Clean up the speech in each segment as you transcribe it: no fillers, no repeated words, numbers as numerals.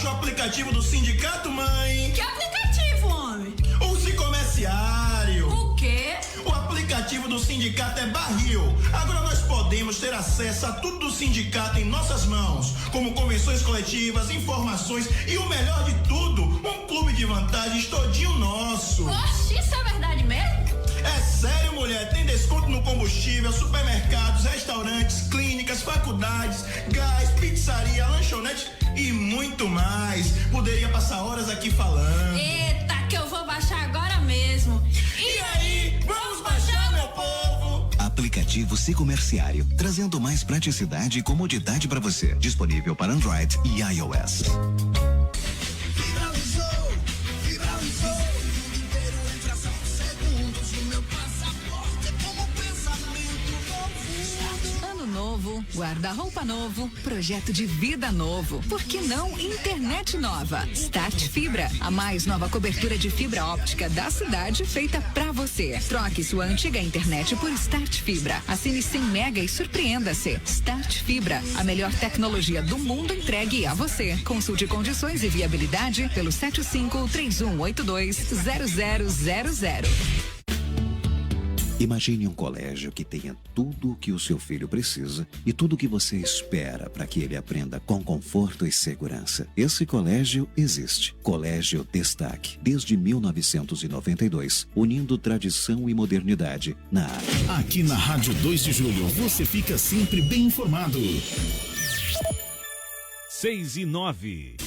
Baixa o aplicativo do sindicato, mãe. Que aplicativo, homem? O Cicomerciário. O quê? O aplicativo do sindicato é Barril. Agora nós podemos ter acesso a tudo do sindicato em nossas mãos, como convenções coletivas, informações e o melhor de tudo, um clube de vantagens todinho nosso. Oxe, isso é verdade mesmo? É sério, mulher, tem desconto no combustível, supermercados, restaurantes, clínicas, faculdades, gás, pizzaria, lanchonete e muito mais. Poderia passar horas aqui falando. Eita, que eu vou baixar agora mesmo. E aí, vamos baixar, meu povo? Aplicativo Cicomerciário, trazendo mais praticidade e comodidade para você. Disponível para Android e iOS. Novo, guarda-roupa novo, projeto de vida novo. Por que não internet nova? Start Fibra, a mais nova cobertura de fibra óptica da cidade feita pra você. Troque sua antiga internet por Start Fibra. Assine 100 mega e surpreenda-se. Start Fibra, a melhor tecnologia do mundo entregue a você. Consulte condições e viabilidade pelo 75-3182-0000. Imagine um colégio que tenha tudo o que o seu filho precisa e tudo o que você espera para que ele aprenda com conforto e segurança. Esse colégio existe. Colégio Destaque, desde 1992, unindo tradição e modernidade na área. Aqui na Rádio 2 de Julho, você fica sempre bem informado. 6:09.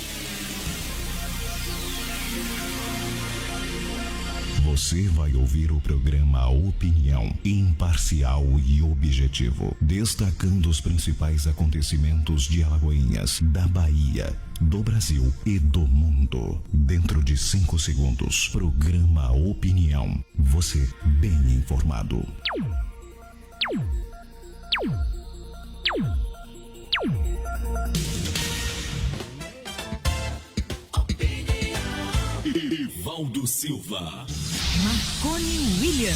Você vai ouvir o programa Opinião, imparcial e objetivo, destacando os principais acontecimentos de Alagoinhas, da Bahia, do Brasil e do mundo. Dentro de 5 segundos, programa Opinião. Você bem informado. Evaldo Silva. Marconi William.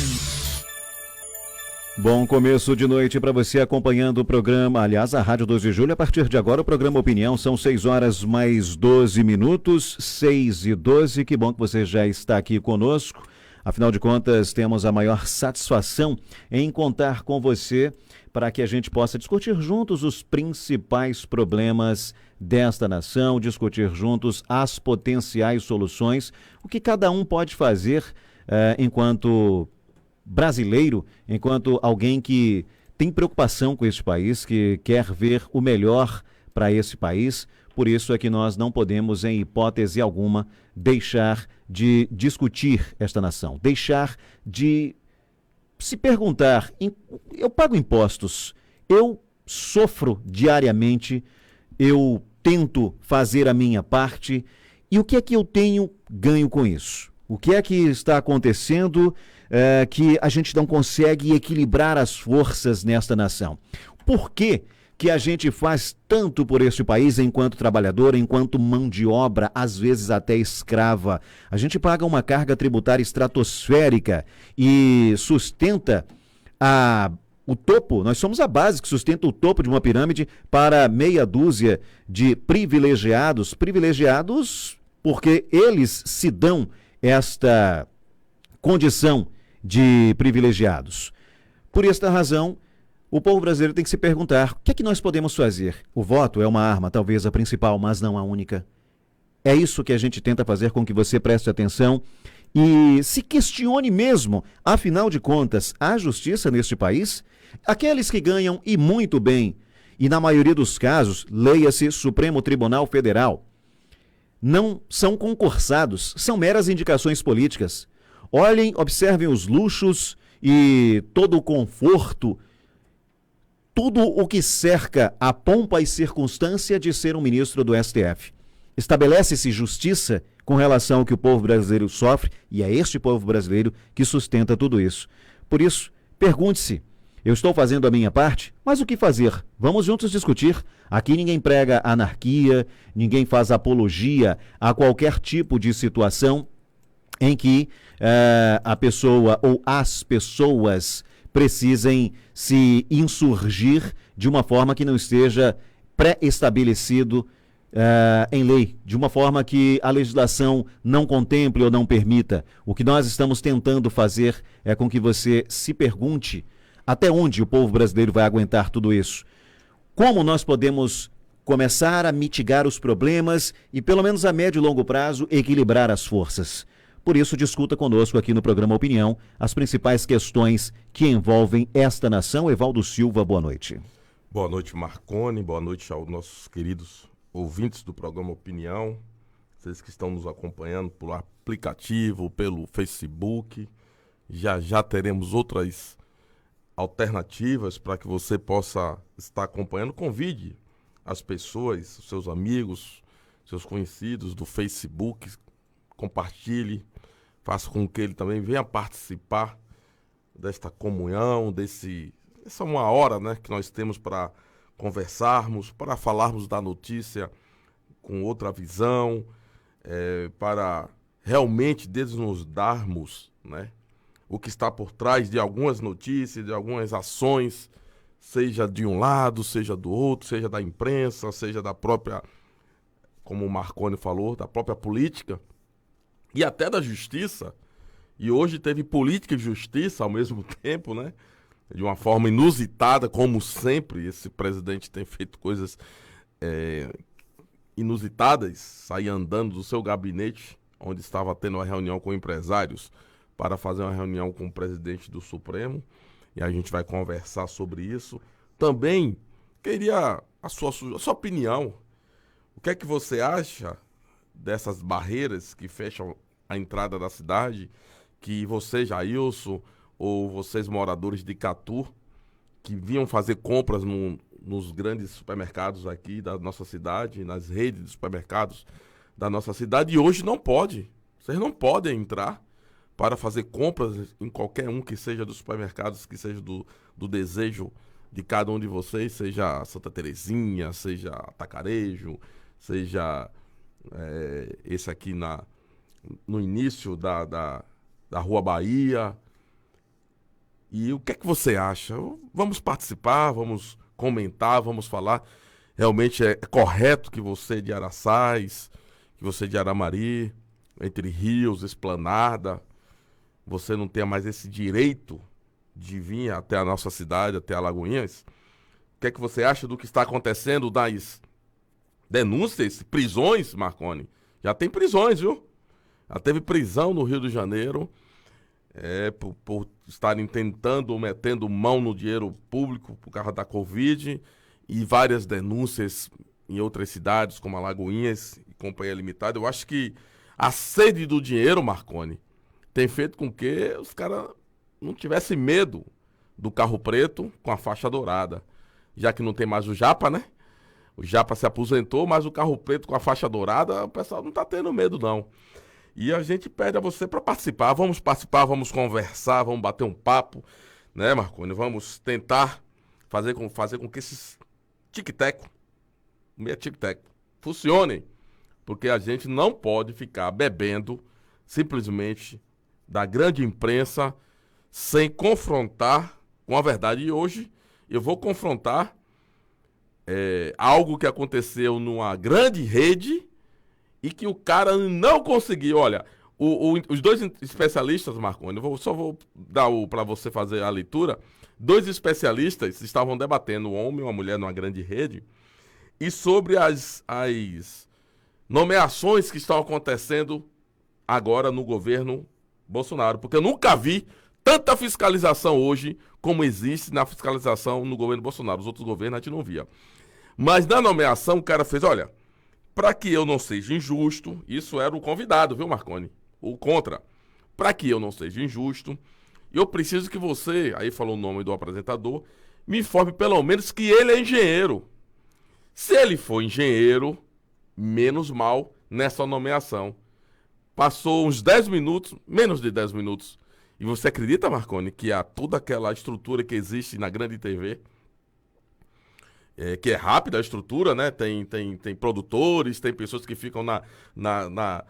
Bom começo de noite para você acompanhando o programa, aliás, a Rádio 2 de Julho. A partir de agora, o programa Opinião, são 6 horas mais 12 minutos, 6:12. Que bom que você já está aqui conosco. Afinal de contas, temos a maior satisfação em contar com você para que a gente possa discutir juntos os principais problemas desta nação, discutir juntos as potenciais soluções, o que cada um pode fazer enquanto brasileiro, enquanto alguém que tem preocupação com esse país, que quer ver o melhor para esse país. Por isso é que nós não podemos, em hipótese alguma, deixar de discutir esta nação, deixar de se perguntar, eu pago impostos, eu sofro diariamente, eu tento fazer a minha parte, e o que é que eu tenho ganho com isso? O que é que está acontecendo que a gente não consegue equilibrar as forças nesta nação? Por que que a gente faz tanto por este país enquanto trabalhador, enquanto mão de obra, às vezes até escrava? A gente paga uma carga tributária estratosférica e sustenta o topo, nós somos a base que sustenta o topo de uma pirâmide para meia dúzia de privilegiados porque eles se dão esta condição de privilegiados. Por esta razão, o povo brasileiro tem que se perguntar, o que é que nós podemos fazer? O voto é uma arma, talvez a principal, mas não a única. É isso que a gente tenta fazer com que você preste atenção e se questione mesmo. Afinal de contas, há justiça neste país? Aqueles que ganham e muito bem, e na maioria dos casos, leia-se Supremo Tribunal Federal, não são concursados, são meras indicações políticas. Olhem, observem os luxos e todo o conforto, tudo o que cerca a pompa e circunstância de ser um ministro do STF. Estabelece-se justiça com relação ao que o povo brasileiro sofre, e é este povo brasileiro que sustenta tudo isso. Por isso, pergunte-se, eu estou fazendo a minha parte, mas o que fazer? Vamos juntos discutir. Aqui ninguém prega anarquia, ninguém faz apologia a qualquer tipo de situação em que a pessoa ou as pessoas precisem se insurgir de uma forma que não esteja pré-estabelecido em lei, de uma forma que a legislação não contemple ou não permita. O que nós estamos tentando fazer é com que você se pergunte até onde o povo brasileiro vai aguentar tudo isso. Como nós podemos começar a mitigar os problemas e, pelo menos a médio e longo prazo, equilibrar as forças. Por isso, discuta conosco aqui no programa Opinião as principais questões que envolvem esta nação. Evaldo Silva, boa noite. Boa noite, Marconi. Boa noite aos nossos queridos ouvintes do programa Opinião. Vocês que estão nos acompanhando pelo aplicativo, pelo Facebook. Já teremos outras alternativas para que você possa estar acompanhando. Convide as pessoas, seus amigos, seus conhecidos do Facebook, compartilhe, faça com que ele também venha participar desta comunhão, essa 1 hora, né, que nós temos para conversarmos, para falarmos da notícia com outra visão, para realmente desnudarmos, né, o que está por trás de algumas notícias, de algumas ações, seja de um lado, seja do outro, seja da imprensa, seja da própria, como o Marconi falou, da própria política e até da justiça. E hoje teve política e justiça ao mesmo tempo, né? De uma forma inusitada, como sempre, esse presidente tem feito coisas inusitadas, sair andando do seu gabinete, onde estava tendo uma reunião com empresários, para fazer uma reunião com o presidente do Supremo. E a gente vai conversar sobre isso. Também queria a sua opinião. O que é que você acha dessas barreiras que fecham a entrada da cidade, que você, Jailson, ou vocês moradores de Catu, que vinham fazer compras nos grandes supermercados aqui da nossa cidade, nas redes de supermercados da nossa cidade, e hoje não pode. Vocês não podem entrar para fazer compras em qualquer um que seja dos supermercados, que seja do desejo de cada um de vocês, seja Santa Terezinha, seja Atacarejo, seja esse aqui no início da Rua Bahia. E o que é que você acha? Vamos participar, vamos comentar, vamos falar. Realmente é correto que você de Araçás, que você de Aramari, Entre Rios, Esplanada, você não tenha mais esse direito de vir até a nossa cidade, até Alagoinhas. O que é que você acha do que está acontecendo das denúncias, prisões, Marconi? Já tem prisões, viu? Já teve prisão no Rio de Janeiro, por estarem tentando ou metendo mão no dinheiro público por causa da Covid, e várias denúncias em outras cidades, como Alagoinhas e Companhia Limitada. Eu acho que a sede do dinheiro, Marconi, tem feito com que os caras não tivessem medo do carro preto com a faixa dourada. Já que não tem mais o Japa, né? O Japa se aposentou, mas o carro preto com a faixa dourada, o pessoal não tá tendo medo, não. E a gente pede a você para participar, vamos conversar, vamos bater um papo, né, Marconi? Vamos tentar fazer com que esses tic-tac, funcionem, porque a gente não pode ficar bebendo simplesmente da grande imprensa sem confrontar com a verdade. E hoje eu vou confrontar algo que aconteceu numa grande rede e que o cara não conseguiu. Olha, os dois especialistas, Marconi, só vou dar para você fazer a leitura. 2 especialistas estavam debatendo, um homem e uma mulher numa grande rede, e sobre as nomeações que estão acontecendo agora no governo Bolsonaro, porque eu nunca vi tanta fiscalização hoje como existe na fiscalização no governo Bolsonaro. Os outros governos a gente não via. Mas na nomeação o cara fez, olha, para que eu não seja injusto, isso era o convidado, viu, Marconi? O contra. Para que eu não seja injusto, eu preciso que você, aí falou o nome do apresentador, me informe pelo menos que ele é engenheiro. Se ele for engenheiro, menos mal nessa nomeação. Passou uns 10 minutos, menos de 10 minutos. E você acredita, Marconi, que há toda aquela estrutura que existe na grande TV, que é rápida a estrutura, né? Tem produtores, tem pessoas que ficam na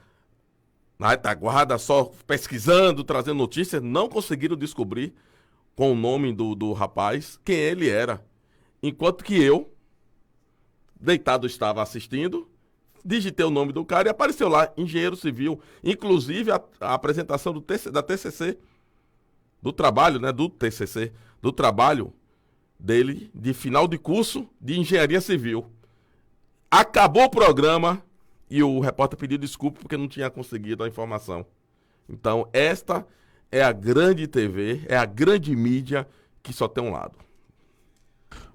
retaguarda só pesquisando, trazendo notícias, não conseguiram descobrir com o nome do rapaz quem ele era. Enquanto que eu, deitado, estava assistindo digitei o nome do cara e apareceu lá, engenheiro civil. Inclusive a apresentação da TCC, do trabalho, né, do TCC, do trabalho dele de final de curso de engenharia civil. Acabou o programa e o repórter pediu desculpa porque não tinha conseguido a informação. Então, esta é a grande TV, é a grande mídia que só tem um lado.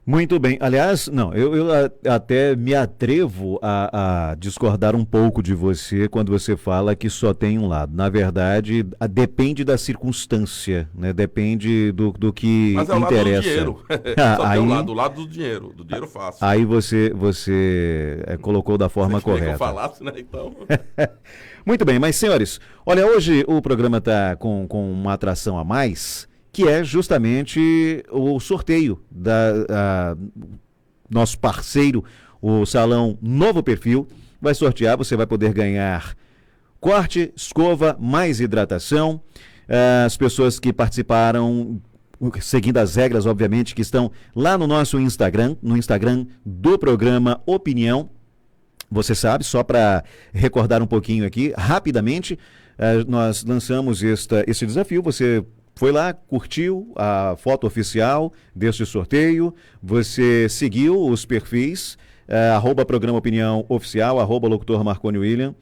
Muito bem. Aliás, não, eu até me atrevo a discordar um pouco de você quando você fala que só tem um lado. Na verdade, depende da circunstância, né? Depende do que mas é o interessa. lado do dinheiro. Só aí, tem o lado do dinheiro fácil. Aí você colocou da forma Você queria correta. que eu falasse, né? Então... Muito bem, mas senhores, olha, hoje o programa está com uma atração a mais, que é justamente o sorteio da nosso parceiro, o Salão Novo Perfil, vai sortear, você vai poder ganhar corte, escova, mais hidratação. As pessoas que participaram, seguindo as regras, obviamente, que estão lá no nosso Instagram, no Instagram do programa Opinião. Você sabe, só para recordar um pouquinho aqui, rapidamente, nós lançamos esse desafio, você foi lá, curtiu a foto oficial deste sorteio, você seguiu os perfis, @Programa Opinião Oficial, @Locutor Marconi William,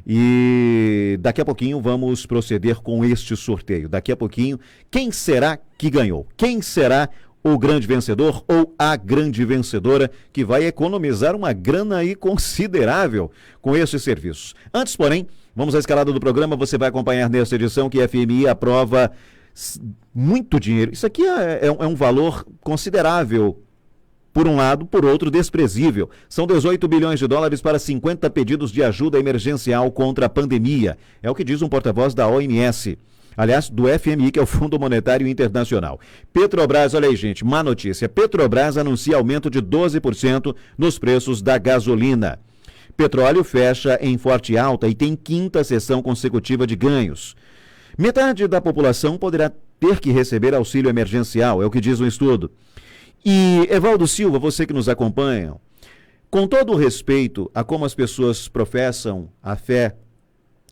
e daqui a pouquinho vamos proceder com este sorteio. Daqui a pouquinho, quem será que ganhou? Quem será o grande vencedor ou a grande vencedora que vai economizar uma grana aí considerável com esses serviços? Antes, porém, vamos à escalada do programa. Você vai acompanhar nesta edição que a FMI aprova muito dinheiro. Isso aqui é um valor considerável, por um lado, por outro, desprezível. São 18 bilhões de dólares para 50 pedidos de ajuda emergencial contra a pandemia. É o que diz um porta-voz da OMS. Aliás, do FMI, que é o Fundo Monetário Internacional. Petrobras, olha aí, gente, má notícia. Petrobras anuncia aumento de 12% nos preços da gasolina. Petróleo fecha em forte alta e tem 5ª sessão consecutiva de ganhos. Metade da população poderá ter que receber auxílio emergencial, é o que diz o estudo. E, Evaldo Silva, você que nos acompanha, com todo o respeito a como as pessoas professam a fé,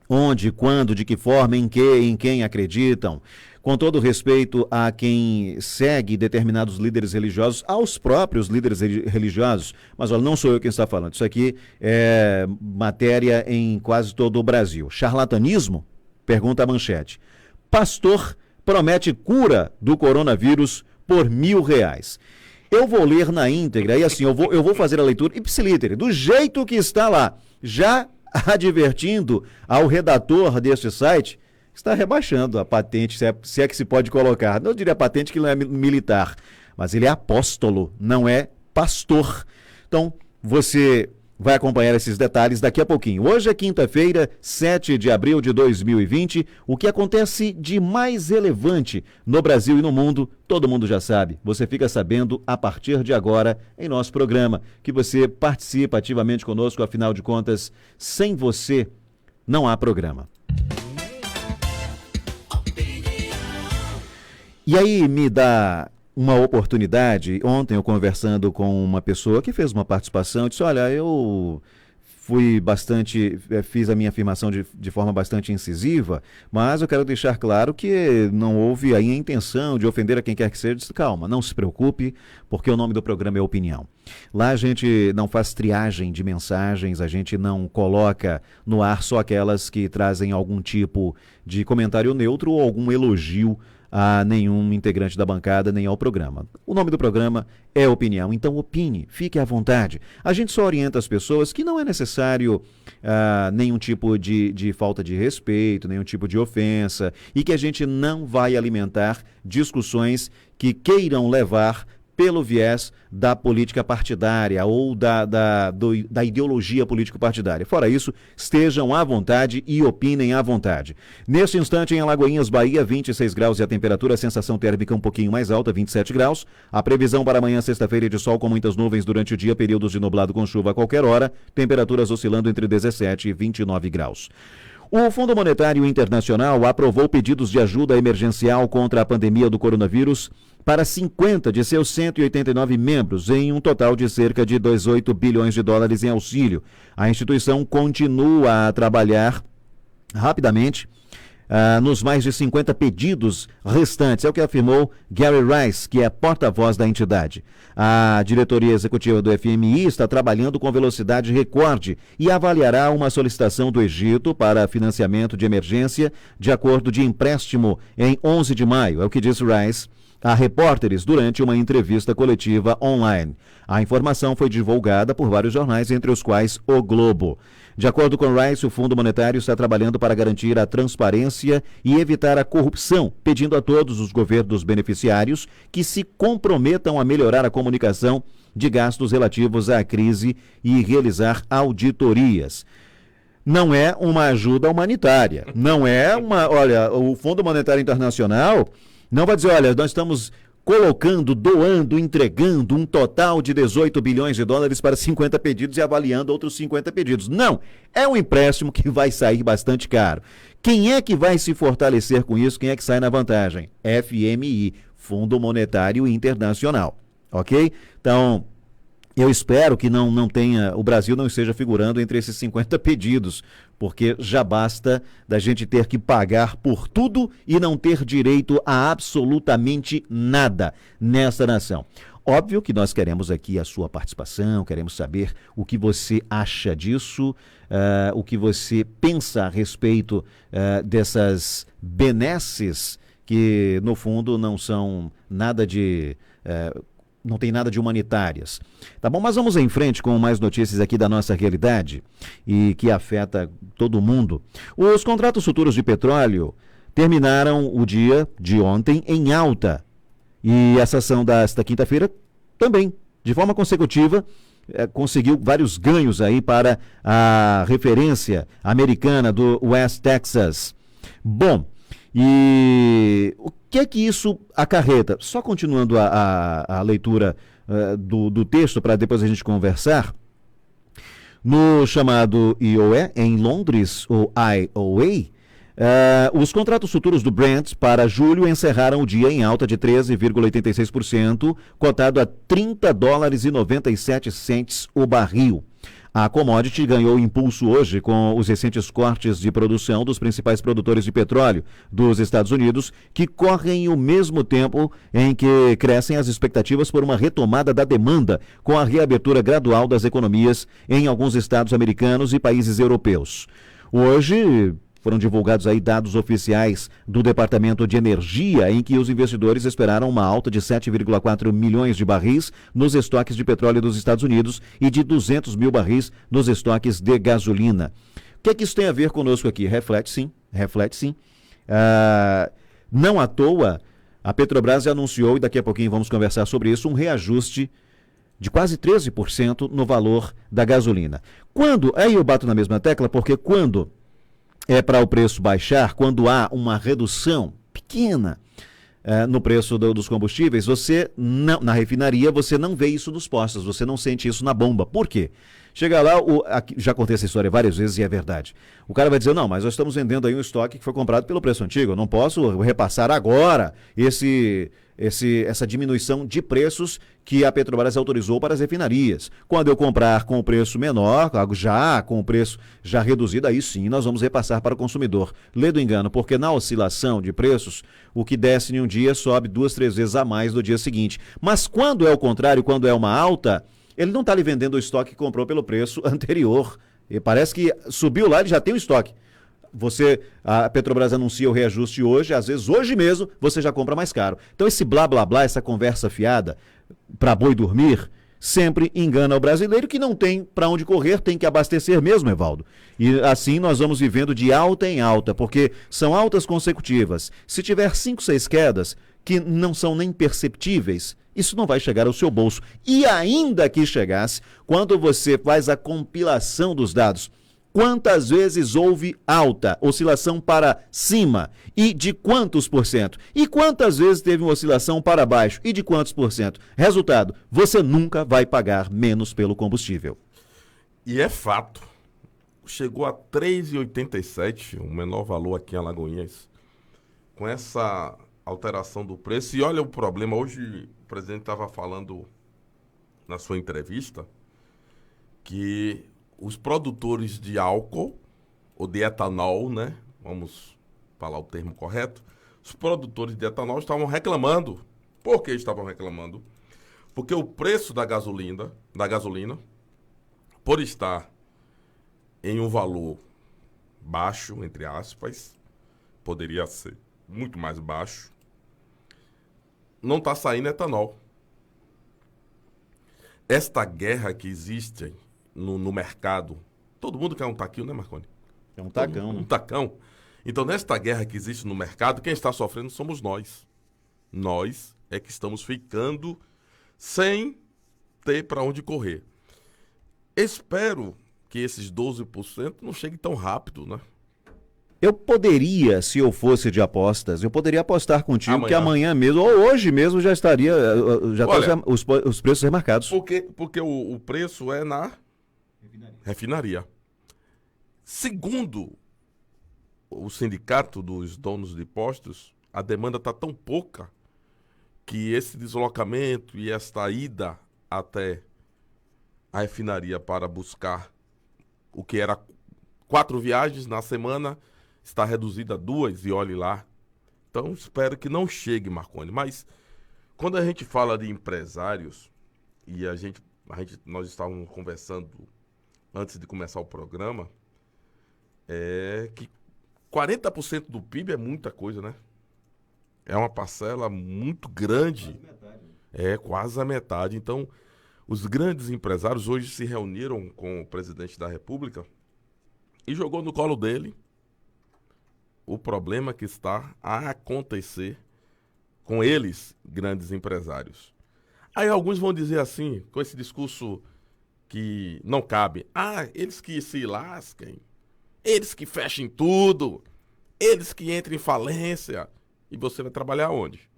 onde, quando, de que forma, em quem acreditam, com todo respeito a quem segue determinados líderes religiosos, aos próprios líderes religiosos, mas olha, não sou eu quem está falando, isso aqui é matéria em quase todo o Brasil. Charlatanismo? Pergunta a manchete. Pastor promete cura do coronavírus por R$1.000. Eu vou ler na íntegra e assim, eu vou fazer a leitura ipsiliter, do jeito que está lá, já advertindo ao redator deste site, está rebaixando a patente, se é que se pode colocar. Não diria patente que não é militar, mas ele é apóstolo, não é pastor. Então, você vai acompanhar esses detalhes daqui a pouquinho. Hoje é quinta-feira, 7 de abril de 2020. O que acontece de mais relevante no Brasil e no mundo, todo mundo já sabe. Você fica sabendo a partir de agora em nosso programa, que você participa ativamente conosco, afinal de contas, sem você não há programa. E aí me dá uma oportunidade, ontem eu conversando com uma pessoa que fez uma participação, disse, olha, eu fiz a minha afirmação de forma bastante incisiva, mas eu quero deixar claro que não houve aí a intenção de ofender a quem quer que seja. Disse, calma, não se preocupe, porque o nome do programa é Opinião. Lá a gente não faz triagem de mensagens, a gente não coloca no ar só aquelas que trazem algum tipo de comentário neutro ou algum elogio a nenhum integrante da bancada, nem ao programa. O nome do programa é Opinião, então opine, fique à vontade. A gente só orienta as pessoas que não é necessário nenhum tipo de falta de respeito, nenhum tipo de ofensa, e que a gente não vai alimentar discussões que queiram levar pelo viés da política partidária ou da ideologia político-partidária. Fora isso, estejam à vontade e opinem à vontade. Neste instante, em Alagoinhas, Bahia, 26 graus e a temperatura, a sensação térmica um pouquinho mais alta, 27 graus. A previsão para amanhã, sexta-feira, é de sol com muitas nuvens durante o dia, períodos de nublado com chuva a qualquer hora, temperaturas oscilando entre 17 e 29 graus. O Fundo Monetário Internacional aprovou pedidos de ajuda emergencial contra a pandemia do coronavírus para 50 de seus 189 membros, em um total de cerca de 18 bilhões de dólares em auxílio. A instituição continua a trabalhar rapidamente nos mais de 50 pedidos restantes, é o que afirmou Gary Rice, que é porta-voz da entidade. A diretoria executiva do FMI está trabalhando com velocidade recorde e avaliará uma solicitação do Egito para financiamento de emergência de acordo de empréstimo em 11 de maio, é o que disse Rice a repórteres durante uma entrevista coletiva online. A informação foi divulgada por vários jornais, entre os quais O Globo. De acordo com Rice, o Fundo Monetário está trabalhando para garantir a transparência e evitar a corrupção, pedindo a todos os governos beneficiários que se comprometam a melhorar a comunicação de gastos relativos à crise e realizar auditorias. Não é uma ajuda humanitária, não é uma... Olha, o Fundo Monetário Internacional não vai dizer, olha, nós estamos colocando, doando, entregando um total de 18 bilhões de dólares para 50 pedidos e avaliando outros 50 pedidos. Não, é um empréstimo que vai sair bastante caro. Quem é que vai se fortalecer com isso? Quem é que sai na vantagem? FMI, Fundo Monetário Internacional, ok? Então, eu espero que não tenha, o Brasil não esteja figurando entre esses 50 pedidos, porque já basta da gente ter que pagar por tudo e não ter direito a absolutamente nada nessa nação. Óbvio que nós queremos aqui a sua participação, queremos saber o que você acha disso, o que você pensa a respeito dessas benesses que, no fundo, não são nada de... não tem nada de humanitárias. Tá bom? Mas vamos em frente com mais notícias aqui da nossa realidade e que afeta todo mundo. Os contratos futuros de petróleo terminaram o dia de ontem em alta. E essa ação desta quinta-feira também, de forma consecutiva, conseguiu vários ganhos aí para a referência americana do West Texas. Bom, e o que é que isso acarreta? Só continuando a leitura do texto para depois a gente conversar. No chamado IOE, em Londres, o IOA, os contratos futuros do Brent para julho encerraram o dia em alta de 13,86%, cotado a $30,97 o barril. A commodity ganhou impulso hoje com os recentes cortes de produção dos principais produtores de petróleo dos Estados Unidos, que correm o mesmo tempo em que crescem as expectativas por uma retomada da demanda com a reabertura gradual das economias em alguns estados americanos e países europeus. Hoje foram divulgados aí dados oficiais do Departamento de Energia, em que os investidores esperaram uma alta de 7,4 milhões de barris nos estoques de petróleo dos Estados Unidos e de 200 mil barris nos estoques de gasolina. O que é que isso tem a ver conosco aqui? Reflete sim. Não à toa, a Petrobras já anunciou, e daqui a pouquinho vamos conversar sobre isso, um reajuste de quase 13% no valor da gasolina. Aí eu bato na mesma tecla, porque quando é para o preço baixar, quando há uma redução pequena no preço dos combustíveis, na refinaria, você não vê isso nos postos, você não sente isso na bomba. Por quê? Chega lá, já contei essa história várias vezes e é verdade. O cara vai dizer, não, mas nós estamos vendendo aí um estoque que foi comprado pelo preço antigo, eu não posso repassar agora essa diminuição de preços que a Petrobras autorizou para as refinarias. Quando eu comprar com o preço menor, com o preço já reduzido, aí sim nós vamos repassar para o consumidor. Lê do engano, porque na oscilação de preços, o que desce em um dia sobe 2, 3 vezes a mais no dia seguinte. Mas quando é o contrário, quando é uma alta, ele não está lhe vendendo o estoque que comprou pelo preço anterior. E parece que subiu lá, ele já tem o estoque. A Petrobras anuncia o reajuste hoje, às vezes hoje mesmo você já compra mais caro. Então esse blá blá blá, essa conversa fiada para boi dormir, sempre engana o brasileiro que não tem para onde correr, tem que abastecer mesmo, Evaldo. E assim nós vamos vivendo de alta em alta, porque são altas consecutivas. Se tiver 5, 6 quedas que não são nem perceptíveis, isso não vai chegar ao seu bolso. E ainda que chegasse, quando você faz a compilação dos dados, quantas vezes houve alta, oscilação para cima e de quantos por cento? E quantas vezes teve uma oscilação para baixo e de quantos por cento? Resultado, você nunca vai pagar menos pelo combustível. E é fato. chegou a R$ 3,87, o menor valor aqui em Alagoinhas. Com essa alteração do preço, e olha o problema, hoje o presidente estava falando na sua entrevista que os produtores de álcool, ou de etanol, né? Vamos falar o termo correto. Os produtores de etanol estavam reclamando. Por que estavam reclamando? Porque o preço da gasolina, por estar em um valor baixo, entre aspas, poderia ser muito mais baixo, não está saindo etanol. Esta guerra que existe no mercado, todo mundo quer um taquinho, né, Marconi? É um tacão, né? Um tacão. Então, nesta guerra que existe no mercado, quem está sofrendo somos nós. Nós é que estamos ficando sem ter para onde correr. Espero que esses 12% não cheguem tão rápido, né? Eu poderia, se eu fosse de apostas, eu poderia apostar contigo que Amanhã. amanhã mesmo, ou hoje mesmo, já estaria, Olha, os preços remarcados. Porque o preço é na refinaria. Segundo o sindicato dos donos de postos, a demanda está tão pouca que esse deslocamento e esta ida até a refinaria para buscar o que era 4 viagens na semana está reduzida a 2, e olhe lá. Então, espero que não chegue, Marconi. Mas, quando a gente fala de empresários, e nós estávamos conversando antes de começar o programa, é que 40% do PIB é muita coisa, né? É uma parcela muito grande. É, quase a metade. Então, os grandes empresários hoje se reuniram com o presidente da República e jogou no colo dele o problema que está a acontecer com eles, grandes empresários. Aí alguns vão dizer assim, com esse discurso que não cabe: ah, eles que se lasquem, eles que fechem tudo, eles que entrem em falência. E você vai trabalhar onde?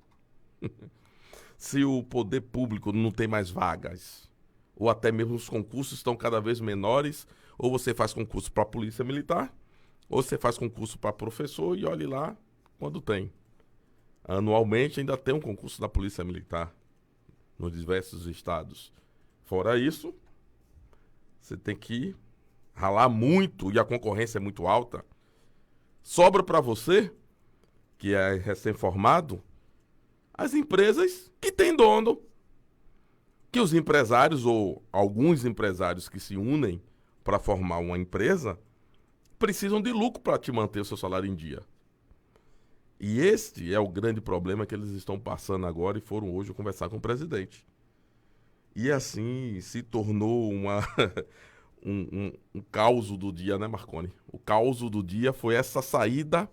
Se o poder público não tem mais vagas, ou até mesmo os concursos estão cada vez menores, ou você faz concurso para a Polícia Militar, ou você faz concurso para professor e olhe lá quando tem. Anualmente ainda tem um concurso da Polícia Militar nos diversos estados. Fora isso, você tem que ralar muito e a concorrência é muito alta. Sobra para você, que é recém-formado, as empresas que têm dono, que os empresários ou alguns empresários que se unem para formar uma empresa precisam de lucro para te manter o seu salário em dia. E este é o grande problema que eles estão passando agora e foram hoje conversar com o presidente. E assim se tornou um caos do dia, né, Marconi? O caos do dia foi essa saída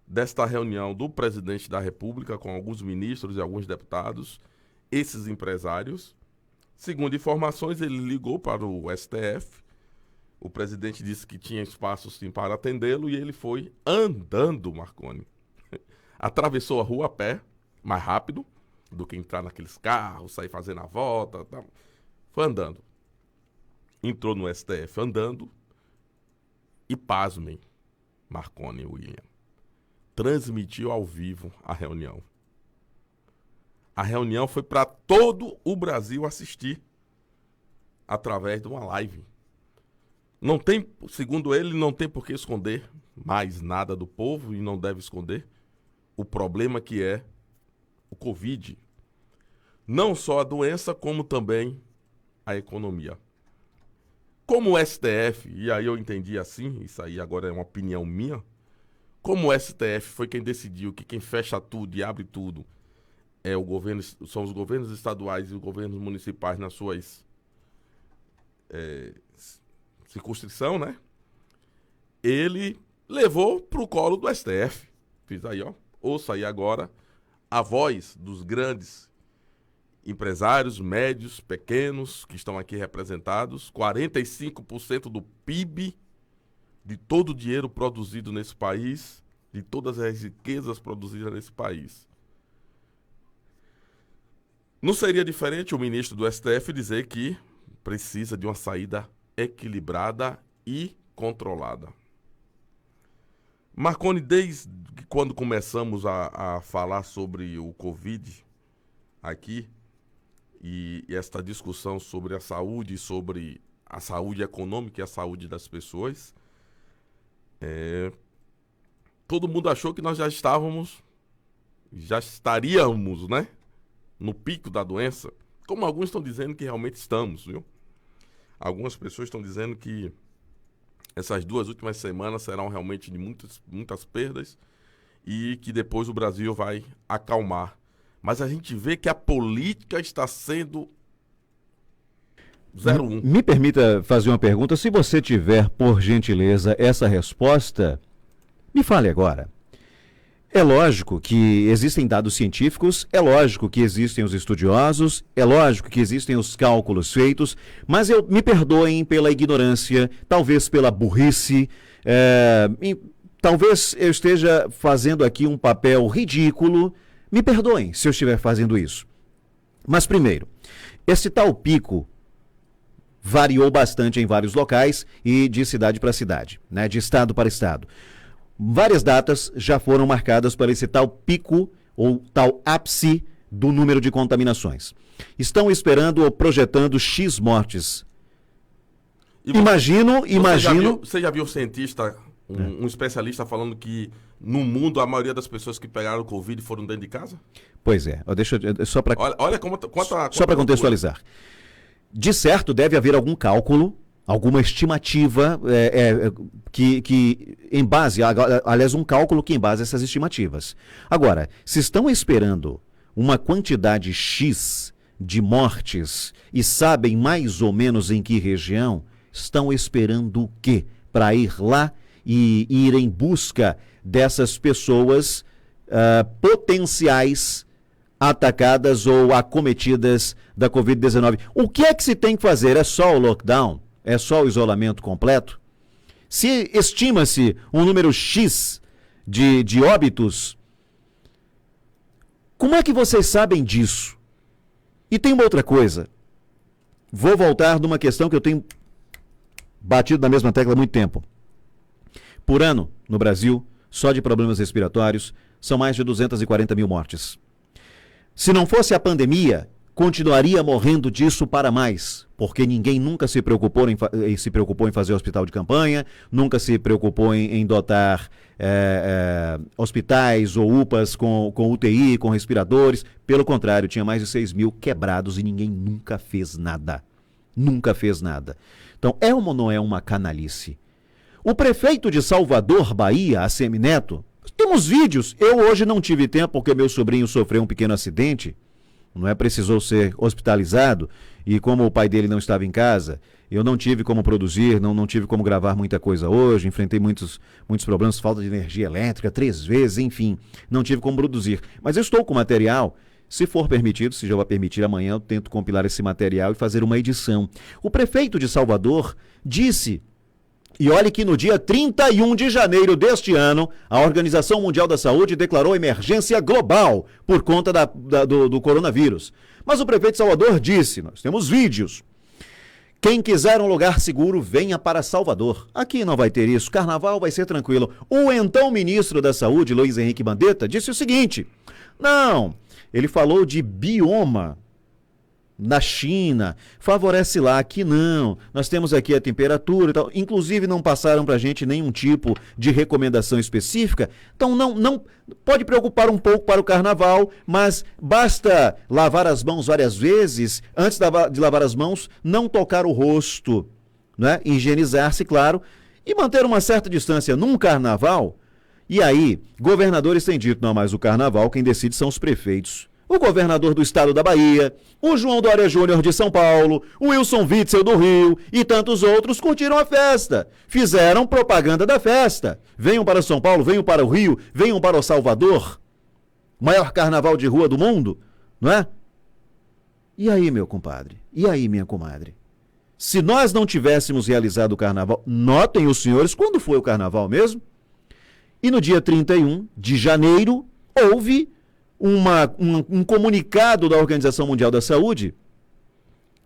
desta reunião do presidente da República com alguns ministros e alguns deputados, esses empresários. Segundo informações, ele ligou para o STF, o presidente disse que tinha espaço sim para atendê-lo e ele foi andando, Marconi. Atravessou a rua a pé, mais rápido do que entrar naqueles carros, sair fazendo a volta, tá. Foi andando. Entrou no STF andando e, pasmem, Marconi e William, transmitiu ao vivo a reunião. A reunião foi para todo o Brasil assistir através de uma live. Não tem, segundo ele, não tem por que esconder mais nada do povo e não deve esconder o problema que é o Covid. Não só a doença, como também a economia. Como o STF, e aí eu entendi assim, isso aí agora é uma opinião minha, como o STF foi quem decidiu que quem fecha tudo e abre tudo é o governo, são os governos estaduais e os governos municipais nas suas circunscrição, né? Ele levou para o colo do STF. Fiz aí, ó. Ouça aí agora a voz dos grandes empresários, médios, pequenos, que estão aqui representados. 45% do PIB, de todo o dinheiro produzido nesse país, de todas as riquezas produzidas nesse país. Não seria diferente o ministro do STF dizer que precisa de uma saída equilibrada e controlada. Marconi, desde quando começamos a falar sobre o Covid aqui, e esta discussão sobre a saúde econômica e a saúde das pessoas, todo mundo achou que nós já estaríamos, né, no pico da doença, como alguns estão dizendo que realmente estamos, viu? Algumas pessoas estão dizendo que essas 2 últimas semanas serão realmente de muitas perdas e que depois o Brasil vai acalmar. Mas a gente vê que a política está sendo 0-1. Me permita fazer uma pergunta. Se você tiver, por gentileza, essa resposta, me fale agora. É lógico que existem dados científicos, é lógico que existem os estudiosos, é lógico que existem os cálculos feitos, mas me perdoem pela ignorância, talvez pela burrice, talvez eu esteja fazendo aqui um papel ridículo, me perdoem se eu estiver fazendo isso. Mas primeiro, esse tal pico variou bastante em vários locais e de cidade para cidade, né, de estado para estado. Várias datas já foram marcadas para esse tal pico ou tal ápice do número de contaminações. Estão esperando ou projetando X mortes. Imagino... Você já viu um cientista, um especialista falando que no mundo a maioria das pessoas que pegaram o Covid foram dentro de casa? Pois é. Só para contextualizar. De certo, deve haver algum cálculo, alguma estimativa que embase, aliás, um cálculo que embase essas estimativas. Agora, se estão esperando uma quantidade X de mortes e sabem mais ou menos em que região, estão esperando o quê? Para ir lá e ir em busca dessas pessoas potenciais atacadas ou acometidas da Covid-19. O que é que se tem que fazer? É só o lockdown? É só o isolamento completo? Se estima-se um número X de óbitos, como é que vocês sabem disso? E tem uma outra coisa. Vou voltar numa questão que eu tenho batido na mesma tecla há muito tempo. Por ano, no Brasil, só de problemas respiratórios, são mais de 240 mil mortes. Se não fosse a pandemia, continuaria morrendo disso para mais, porque ninguém nunca se preocupou em fazer hospital de campanha, nunca se preocupou em dotar hospitais ou UPAs com UTI, com respiradores. Pelo contrário, tinha mais de 6 mil quebrados e ninguém nunca fez nada. Nunca fez nada. Então, é ou não é uma canalice? O prefeito de Salvador, Bahia, ACM Neto, temos vídeos. Eu hoje não tive tempo porque meu sobrinho sofreu um pequeno acidente, precisou ser hospitalizado, e como o pai dele não estava em casa, eu não tive como produzir, não tive como gravar muita coisa hoje, enfrentei muitos problemas, falta de energia elétrica 3 vezes, enfim, não tive como produzir. Mas eu estou com material, se for permitido, se Jeová permitir, amanhã eu tento compilar esse material e fazer uma edição. O prefeito de Salvador disse... E olhe que no dia 31 de janeiro deste ano, a Organização Mundial da Saúde declarou emergência global por conta do coronavírus. Mas o prefeito de Salvador disse, nós temos vídeos, quem quiser um lugar seguro, venha para Salvador. Aqui não vai ter isso, carnaval vai ser tranquilo. O então ministro da Saúde, Luiz Henrique Mandetta, disse o seguinte, não, ele falou de bioma na China, favorece lá, aqui não, nós temos aqui a temperatura e tal, inclusive não passaram para a gente nenhum tipo de recomendação específica, então não pode preocupar um pouco para o carnaval, mas basta lavar as mãos várias vezes, antes de lavar as mãos, não tocar o rosto, né? Higienizar-se, claro, e manter uma certa distância num carnaval. E aí, governadores têm dito, não, mas o carnaval quem decide são os prefeitos. O governador do estado da Bahia, o João Dória Júnior de São Paulo, o Wilson Witzel do Rio e tantos outros curtiram a festa, fizeram propaganda da festa. Venham para São Paulo, venham para o Rio, venham para o Salvador, maior carnaval de rua do mundo, não é? E aí, meu compadre? E aí, minha comadre? Se nós não tivéssemos realizado o carnaval, notem os senhores, quando foi o carnaval mesmo? E no dia 31 de janeiro, houve um comunicado da Organização Mundial da Saúde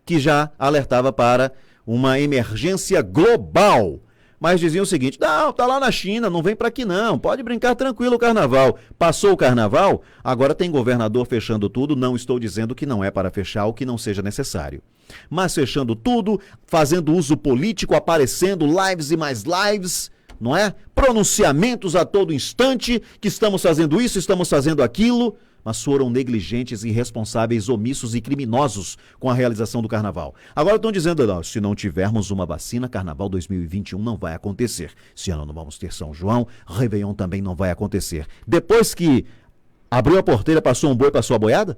que já alertava para uma emergência global mas diziam o seguinte: não, tá lá na China, não vem para aqui não, pode brincar tranquilo o carnaval. Passou o carnaval, agora tem governador fechando tudo, não estou dizendo que não é para fechar o que não seja necessário. Mas fechando tudo, fazendo uso político, aparecendo lives e mais lives, não é? Pronunciamentos a todo instante, que estamos fazendo isso, estamos fazendo aquilo, mas foram negligentes, irresponsáveis, omissos e criminosos com a realização do carnaval. Agora estão dizendo, não, se não tivermos uma vacina, carnaval 2021 não vai acontecer. Esse ano não vamos ter São João, Réveillon também não vai acontecer. Depois que abriu a porteira, passou um boi, passou a boiada?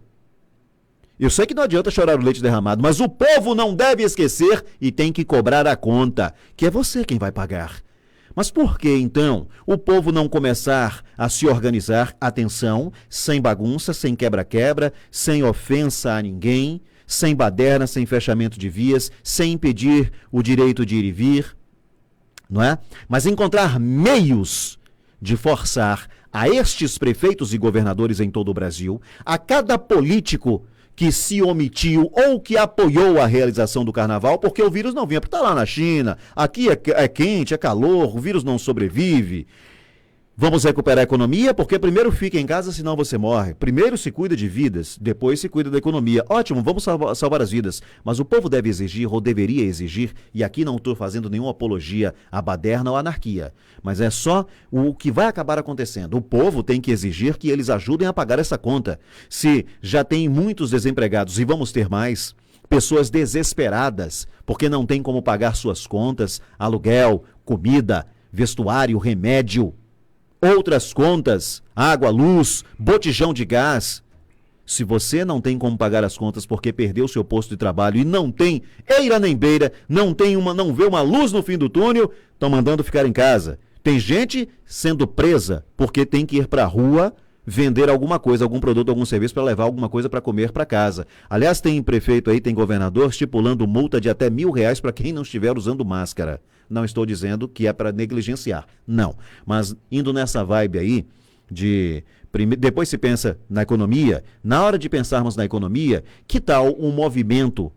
Eu sei que não adianta chorar o leite derramado, mas o povo não deve esquecer e tem que cobrar a conta, que é você quem vai pagar. Mas por que, então, o povo não começar a se organizar, atenção, sem bagunça, sem quebra-quebra, sem ofensa a ninguém, sem baderna, sem fechamento de vias, sem impedir o direito de ir e vir, não é? Mas encontrar meios de forçar a estes prefeitos e governadores em todo o Brasil, a cada político que se omitiu ou que apoiou a realização do carnaval, porque o vírus não vinha, porque está lá na China, aqui é quente, é calor, o vírus não sobrevive. Vamos recuperar a economia, porque primeiro fica em casa, senão você morre. Primeiro se cuida de vidas, depois se cuida da economia. Ótimo, vamos salvar as vidas. Mas o povo deve exigir, ou deveria exigir, e aqui não estou fazendo nenhuma apologia à baderna ou à anarquia, mas é só o que vai acabar acontecendo. O povo tem que exigir que eles ajudem a pagar essa conta. Se já tem muitos desempregados e vamos ter mais, pessoas desesperadas, porque não tem como pagar suas contas, aluguel, comida, vestuário, remédio, outras contas, água, luz, botijão de gás. Se você não tem como pagar as contas porque perdeu seu posto de trabalho e não tem eira nem beira, não vê uma luz no fim do túnel, estão mandando ficar em casa. Tem gente sendo presa porque tem que ir para a rua vender alguma coisa, algum produto, algum serviço para levar alguma coisa para comer para casa. Aliás, tem prefeito aí, tem governador estipulando multa de até R$1.000 para quem não estiver usando máscara. Não estou dizendo que é para negligenciar, não. Mas indo nessa vibe aí, depois se pensa na economia, na hora de pensarmos na economia, que tal um movimento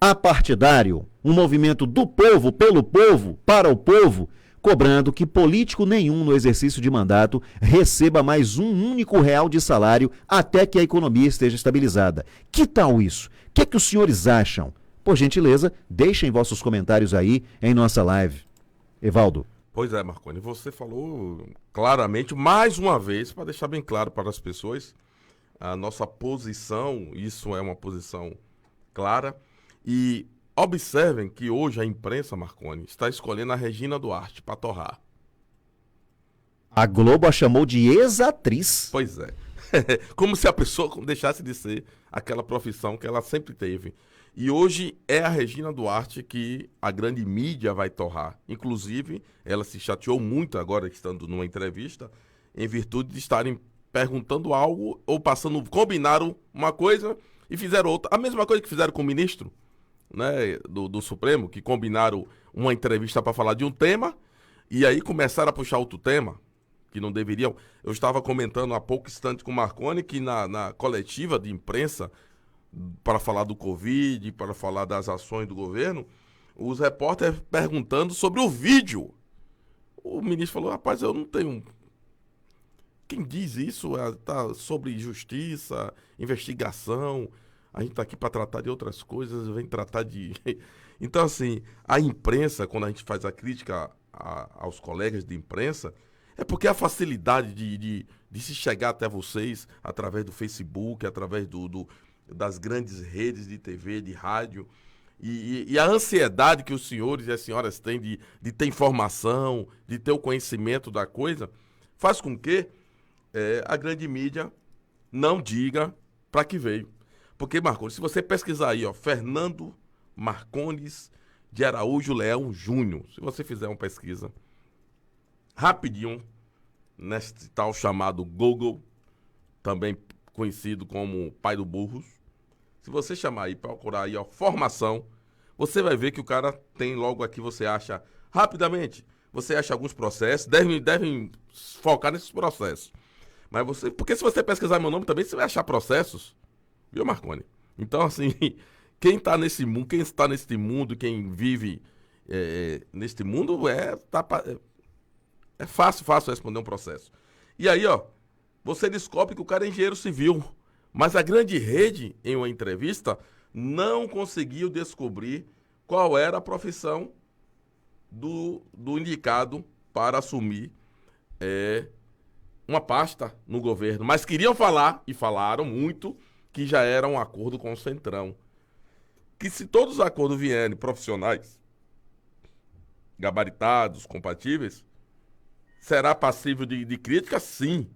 apartidário, um movimento do povo, pelo povo, para o povo, cobrando que político nenhum no exercício de mandato receba mais um único real de salário até que a economia esteja estabilizada. Que tal isso? O que é que os senhores acham? Por gentileza, deixem vossos comentários aí em nossa live. Evaldo. Pois é, Marconi, você falou claramente, mais uma vez, para deixar bem claro para as pessoas, a nossa posição, isso é uma posição clara, e observem que hoje a imprensa, Marconi, está escolhendo a Regina Duarte para torrar. A Globo a chamou de ex-atriz. Pois é. Como se a pessoa deixasse de ser aquela profissão que ela sempre teve. E hoje é a Regina Duarte que a grande mídia vai torrar. Inclusive, ela se chateou muito agora, estando numa entrevista, em virtude de estarem perguntando algo ou combinaram uma coisa e fizeram outra. A mesma coisa que fizeram com o ministro, né, do Supremo, que combinaram uma entrevista para falar de um tema e aí começaram a puxar outro tema, que não deveriam. Eu estava comentando há pouco instante com o Marconi que na coletiva de imprensa, para falar do Covid, para falar das ações do governo, os repórteres perguntando sobre o vídeo. O ministro falou, rapaz, eu não tenho... Quem diz isso tá sobre justiça, investigação, a gente está aqui para tratar de outras coisas, vem tratar de... Então, assim, a imprensa, quando a gente faz a crítica aos colegas de imprensa, é porque a facilidade de se chegar até vocês através do Facebook, através das grandes redes de TV, de rádio, e a ansiedade que os senhores e as senhoras têm de ter informação, de ter o conhecimento da coisa, faz com que a grande mídia não diga para que veio. Porque, Marconi, se você pesquisar aí, ó, Fernando Marcondes de Araújo Leão Júnior, se você fizer uma pesquisa rapidinho neste tal chamado Google, também conhecido como pai do burros, se você chamar aí, procurar aí, ó, formação, você vai ver que o cara tem logo aqui, você acha, rapidamente, você acha alguns processos, devem focar nesses processos. Mas porque se você pesquisar meu nome também, você vai achar processos, viu, Marconi? Então, assim, quem está nesse mundo, quem vive neste mundo é fácil responder um processo. E aí, ó, você descobre que o cara é engenheiro civil, mas a grande rede, em uma entrevista, não conseguiu descobrir qual era a profissão do indicado para assumir uma pasta no governo. Mas queriam falar, e falaram muito, que já era um acordo com o Centrão. Que se todos os acordos vierem profissionais, gabaritados, compatíveis, será passível de crítica? Sim.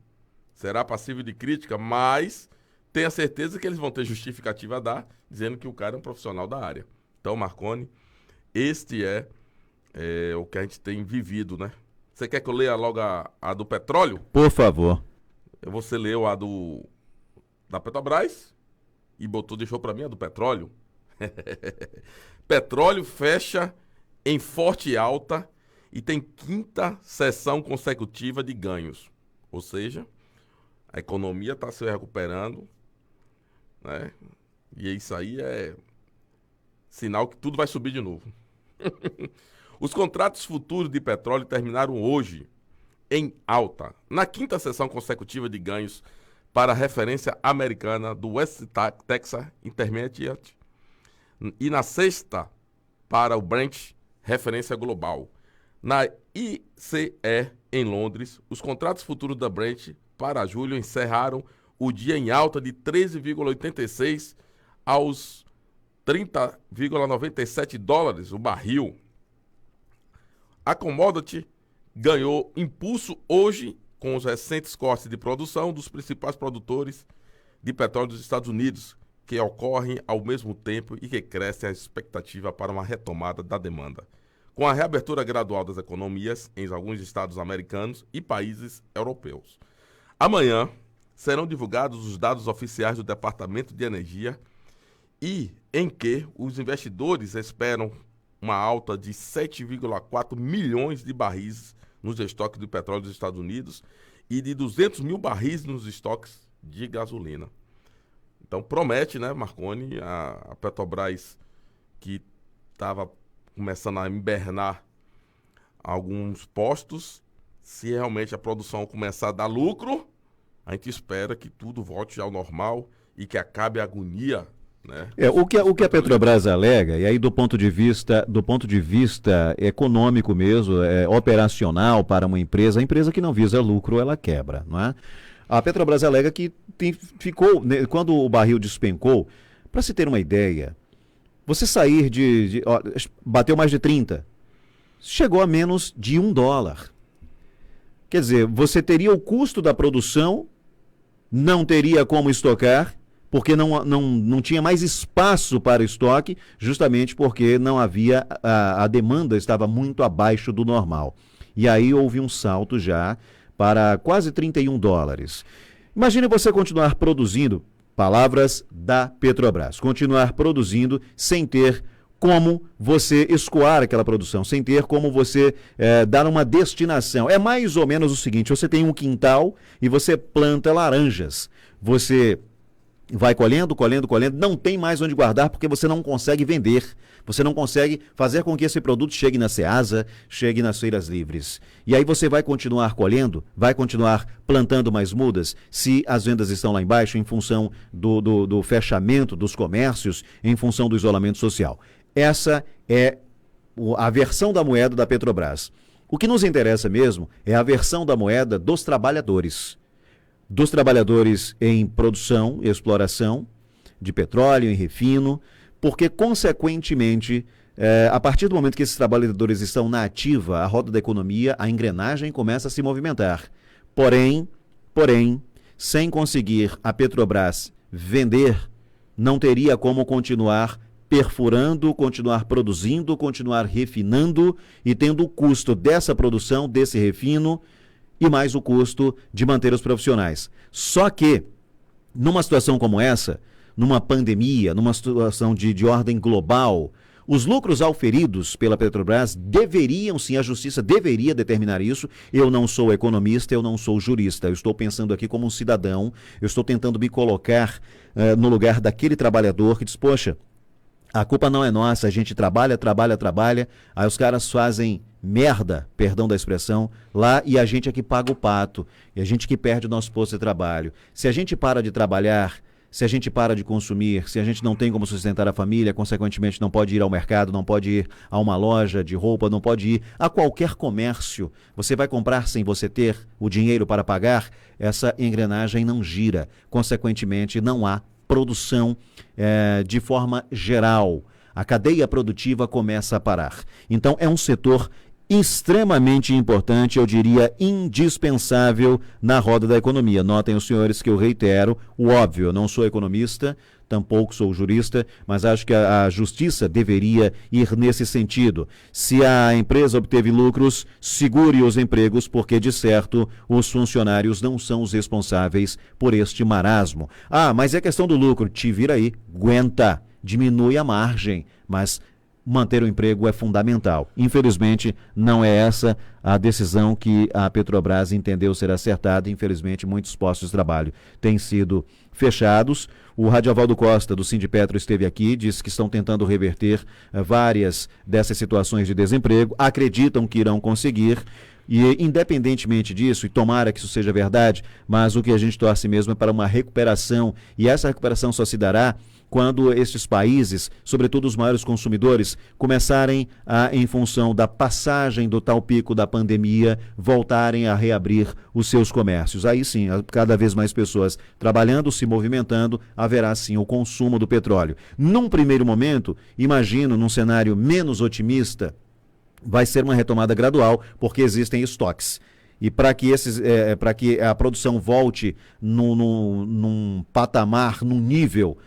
Será passível de crítica, mas tenha certeza que eles vão ter justificativa a dar, dizendo que o cara é um profissional da área. Então, Marconi, este é o que a gente tem vivido, né? Você quer que eu leia logo a do petróleo? Por favor. Você leu a da Petrobras e deixou para mim a do petróleo. Petróleo fecha em forte alta e tem 5ª sessão consecutiva de ganhos. Ou seja, a economia está se recuperando, né? E isso aí é sinal que tudo vai subir de novo. Os contratos futuros de petróleo terminaram hoje em alta, na 5ª sessão consecutiva de ganhos para a referência americana do West Texas Intermediate e na 6ª para o Brent, referência global. Na ICE, em Londres, os contratos futuros da Brent para julho encerraram o dia em alta de 13,86 aos 30,97 dólares o barril. A commodity ganhou impulso hoje com os recentes cortes de produção dos principais produtores de petróleo dos Estados Unidos, que ocorrem ao mesmo tempo e que crescem a expectativa para uma retomada da demanda, com a reabertura gradual das economias em alguns estados americanos e países europeus. Amanhã serão divulgados os dados oficiais do Departamento de Energia e em que os investidores esperam uma alta de 7,4 milhões de barris nos estoques de petróleo dos Estados Unidos e de 200 mil barris nos estoques de gasolina. Então promete, né, Marconi, a Petrobras, que estava começando a hibernar alguns postos, se realmente a produção começar a dar lucro, a gente espera que tudo volte ao normal e que acabe a agonia, né? O que a Petrobras alega, e aí do ponto de vista econômico mesmo, operacional para uma empresa, a empresa que não visa lucro, ela quebra, não é? A Petrobras alega que ficou, quando o barril despencou, para se ter uma ideia, você sair bateu mais de 30, chegou a menos de $1. Quer dizer, você teria o custo da produção, não teria como estocar, porque não tinha mais espaço para estoque, justamente porque não havia, a demanda estava muito abaixo do normal. E aí houve um salto já para quase $31. Imagine você continuar produzindo, palavras da Petrobras, continuar produzindo sem ter como você escoar aquela produção, sem ter como você dar uma destinação. É mais ou menos o seguinte: você tem um quintal e você planta laranjas. Você vai colhendo, não tem mais onde guardar porque você não consegue vender. Você não consegue fazer com que esse produto chegue na Ceasa, chegue nas feiras livres. E aí você vai continuar colhendo, vai continuar plantando mais mudas, se as vendas estão lá embaixo em função do fechamento dos comércios, em função do isolamento social. Essa é a versão da moeda da Petrobras. O que nos interessa mesmo é a versão da moeda dos trabalhadores em produção e exploração de petróleo, em refino, porque, consequentemente, a partir do momento que esses trabalhadores estão na ativa, a roda da economia, a engrenagem começa a se movimentar. Porém, sem conseguir a Petrobras vender, não teria como continuar perfurando, continuar produzindo, continuar refinando e tendo o custo dessa produção, desse refino, e mais o custo de manter os profissionais. Só que, numa situação como essa, numa pandemia, numa situação de ordem global, os lucros auferidos pela Petrobras deveriam, sim, a justiça deveria determinar isso. Eu não sou economista, eu não sou jurista, eu estou pensando aqui como um cidadão, eu estou tentando me colocar no lugar daquele trabalhador que diz, poxa, A culpa não é nossa, a gente trabalha, aí os caras fazem merda, perdão da expressão, lá e a gente é que paga o pato, e a gente que perde o nosso posto de trabalho. Se a gente para de trabalhar, se a gente para de consumir, se a gente não tem como sustentar a família, consequentemente não pode ir ao mercado, não pode ir a uma loja de roupa, não pode ir a qualquer comércio, você vai comprar sem você ter o dinheiro para pagar, essa engrenagem não gira, consequentemente não há produção de forma geral. A cadeia produtiva começa a parar. Então é um setor extremamente importante, eu diria indispensável na roda da economia. Notem os senhores que eu reitero o óbvio, eu não sou economista, tampouco sou jurista, mas acho que a justiça deveria ir nesse sentido. Se a empresa obteve lucros, segure os empregos, porque de certo os funcionários não são os responsáveis por este marasmo. Ah, mas é questão do lucro, te vira aí, aguenta, diminui a margem, mas manter o emprego é fundamental. Infelizmente, não é essa a decisão que a Petrobras entendeu ser acertada. Infelizmente, muitos postos de trabalho têm sido fechados. O Radiovaldo Costa, do Sindipetro, esteve aqui, disse que estão tentando reverter várias dessas situações de desemprego, acreditam que irão conseguir. E independentemente disso, e tomara que isso seja verdade, mas o que a gente torce mesmo é para uma recuperação, e essa recuperação só se dará quando estes países, sobretudo os maiores consumidores, começarem a, em função da passagem do tal pico da pandemia, voltarem a reabrir os seus comércios. Aí sim, cada vez mais pessoas trabalhando, se movimentando, haverá sim o consumo do petróleo. Num primeiro momento, imagino, num cenário menos otimista, vai ser uma retomada gradual, porque existem estoques. E para que a produção volte num patamar, num nível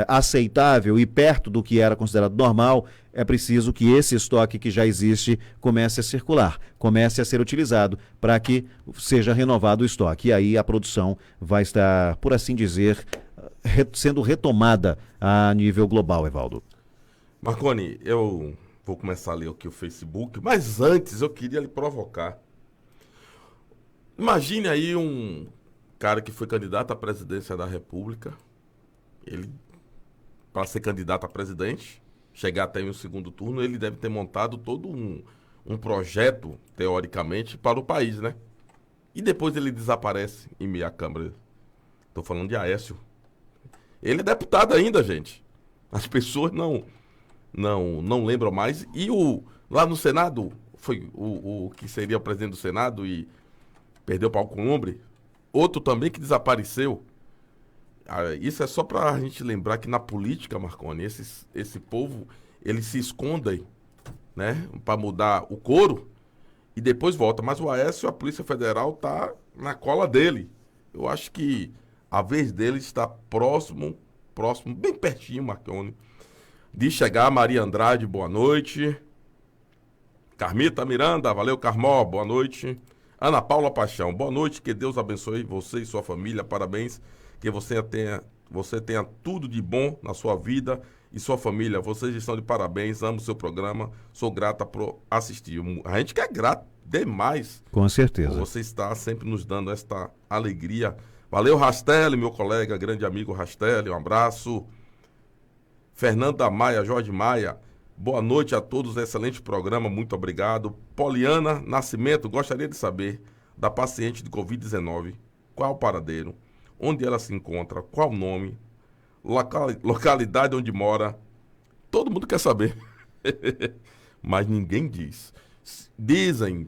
aceitável e perto do que era considerado normal, é preciso que esse estoque que já existe comece a circular, comece a ser utilizado para que seja renovado o estoque. E aí a produção vai estar, por assim dizer, sendo retomada a nível global, Evaldo. Marconi, eu vou começar a ler aqui o Facebook, mas antes eu queria lhe provocar. Imagine aí um cara que foi candidato à presidência da República, ele, para ser candidato a presidente, chegar até o segundo turno, ele deve ter montado todo um projeto, teoricamente, para o país, né? E depois ele desaparece em meia Câmara. Estou falando de Aécio. Ele é deputado ainda, gente. As pessoas não lembram mais. E lá no Senado, foi o que seria o presidente do Senado e perdeu para o Alcolumbre. Outro também que desapareceu. Isso é só para a gente lembrar que na política, Marconi, esse povo, eles se escondem, né, para mudar o couro e depois volta. Mas o Aécio, a Polícia Federal tá na cola dele. Eu acho que a vez dele está próximo, bem pertinho, Marconi, de chegar. Maria Andrade, boa noite. Carmita Miranda, valeu, Carmó, boa noite. Ana Paula Paixão, boa noite, que Deus abençoe você e sua família, parabéns, que você tenha tudo de bom na sua vida e sua família. Vocês estão de parabéns, amo o seu programa, sou grata por assistir. A gente que é grato demais. Com certeza. Você está sempre nos dando esta alegria. Valeu, Rastelli, meu colega, grande amigo Rastelli, um abraço. Fernanda Maia, Jorge Maia, boa noite a todos, excelente programa, muito obrigado. Poliana Nascimento, gostaria de saber da paciente de Covid-19, qual o paradeiro, onde ela se encontra, qual o nome, localidade onde mora. Todo mundo quer saber, mas ninguém diz. Dizem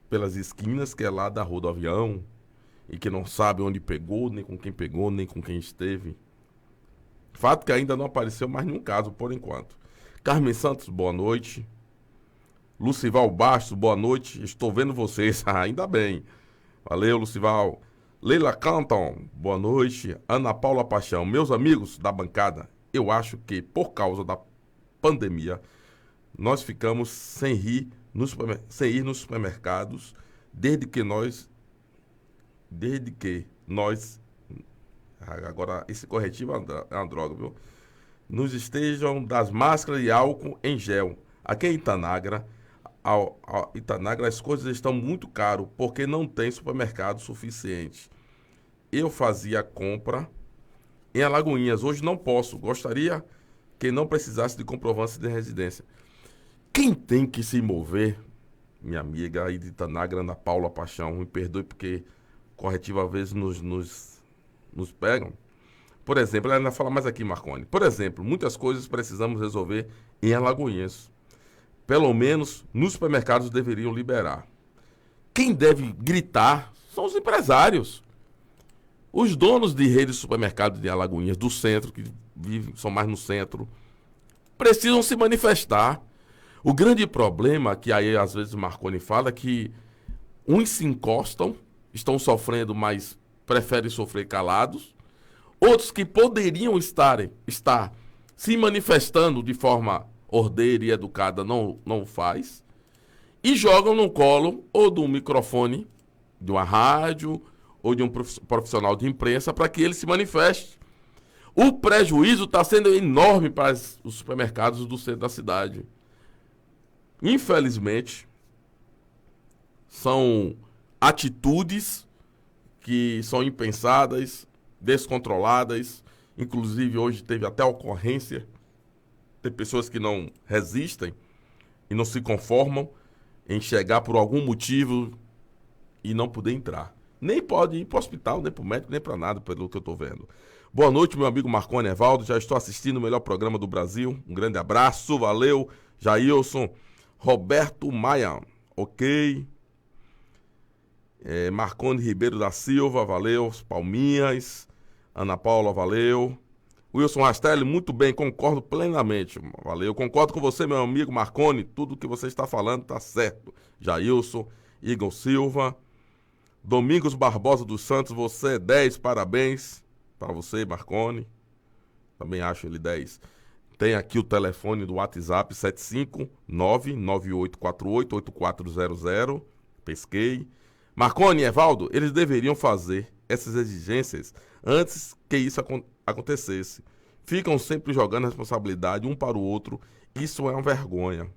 pelas esquinas que é lá da Rua do Avião e que não sabe onde pegou, nem com quem esteve. Fato que ainda não apareceu mais nenhum caso, por enquanto. Carmen Santos, boa noite. Lucival Bastos, boa noite. Estou vendo vocês. Ainda bem. Valeu, Lucival. Leila Canton, boa noite. Ana Paula Paixão, meus amigos da bancada, eu acho que por causa da pandemia, nós ficamos sem ir nos supermercados desde que nós agora, esse corretivo é uma droga, viu? Nos estejam das máscaras e álcool em gel. Aqui em Itanagra, as coisas estão muito caras, porque não tem supermercado suficiente. Eu fazia compra em Alagoinhas, hoje não posso. Gostaria que não precisasse de comprovância de residência. Quem tem que se mover, minha amiga aí de Tanagra, Ana Paula Paixão, me perdoe porque corretivo às vezes nos pegam. Por exemplo, ela ainda fala mais aqui, Marconi. Por exemplo, muitas coisas precisamos resolver em Alagoinhas. Pelo menos nos supermercados deveriam liberar. Quem deve gritar são os empresários. Os donos de redes de supermercados de Alagoinhas, do centro, que vivem, são mais no centro, precisam se manifestar. O grande problema, que aí às vezes o Marconi fala, é que uns se encostam, estão sofrendo, mas preferem sofrer calados. Outros que poderiam estar se manifestando de forma ordeira e educada não o faz. E jogam no colo ou de um microfone, de uma rádio, ou de um profissional de imprensa para que ele se manifeste. O prejuízo está sendo enorme para os supermercados do centro da cidade. Infelizmente, são atitudes que são impensadas, descontroladas. Inclusive, hoje teve até ocorrência. Tem pessoas que não resistem e não se conformam em chegar por algum motivo e não poder entrar. Nem pode ir para o hospital, nem para o médico, nem para nada, pelo que eu estou vendo. Boa noite, meu amigo Marconi Evaldo. Já estou assistindo o melhor programa do Brasil. Um grande abraço, valeu. Jailson, Roberto Maia, ok. Marconi Ribeiro da Silva, valeu. Palminhas, Ana Paula, valeu. Wilson Rastelli, muito bem, concordo plenamente, valeu. Concordo com você, meu amigo Marconi, tudo que você está falando está certo. Jailson, Igor Silva, Domingos Barbosa dos Santos, você é 10, parabéns para você, Marconi. Também acho ele 10. Tem aqui o telefone do WhatsApp, 759-9848-8400. Pesquei. Marconi e Evaldo, eles deveriam fazer essas exigências antes que isso acontecesse. Ficam sempre jogando a responsabilidade um para o outro. Isso é uma vergonha.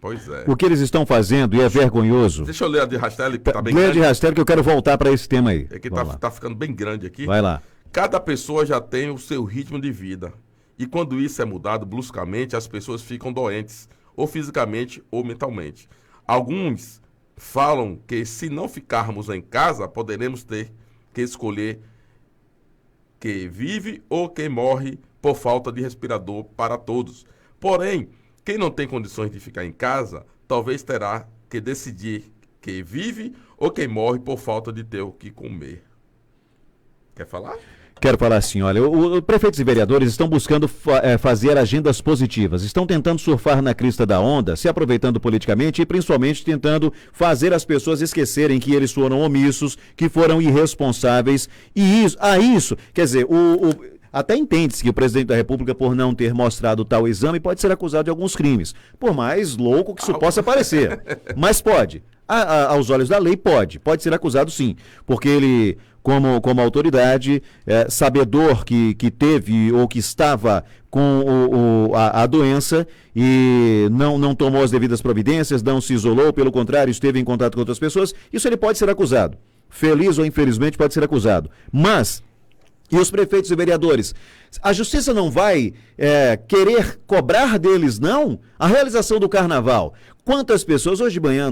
Pois é. O que eles estão fazendo, e é vergonhoso. Deixa eu ler a de Rastelli, que tá bem grande. Lê a de Rastelli, que eu quero voltar para esse tema aí. É que tá ficando bem grande aqui. Vai lá. Cada pessoa já tem o seu ritmo de vida. E quando isso é mudado bruscamente, as pessoas ficam doentes, ou fisicamente ou mentalmente. Alguns falam que se não ficarmos em casa, poderemos ter que escolher quem vive ou quem morre por falta de respirador para todos. Porém, quem não tem condições de ficar em casa, talvez terá que decidir quem vive ou quem morre por falta de ter o que comer. Quer falar? Quero falar assim, olha, os prefeitos e vereadores estão buscando fazer agendas positivas, estão tentando surfar na crista da onda, se aproveitando politicamente e principalmente tentando fazer as pessoas esquecerem que eles foram omissos, que foram irresponsáveis, e isso, quer dizer, até entende-se que o presidente da República, por não ter mostrado tal exame, pode ser acusado de alguns crimes, por mais louco que isso possa parecer, mas pode, aos olhos da lei pode ser acusado sim, porque ele... Como autoridade, sabedor que teve ou que estava com a doença e não tomou as devidas providências, não se isolou, pelo contrário, esteve em contato com outras pessoas, isso ele pode ser acusado. Feliz ou infelizmente pode ser acusado. Mas, e os prefeitos e vereadores? A justiça não vai querer cobrar deles, não, a realização do carnaval. Quantas pessoas, hoje de manhã,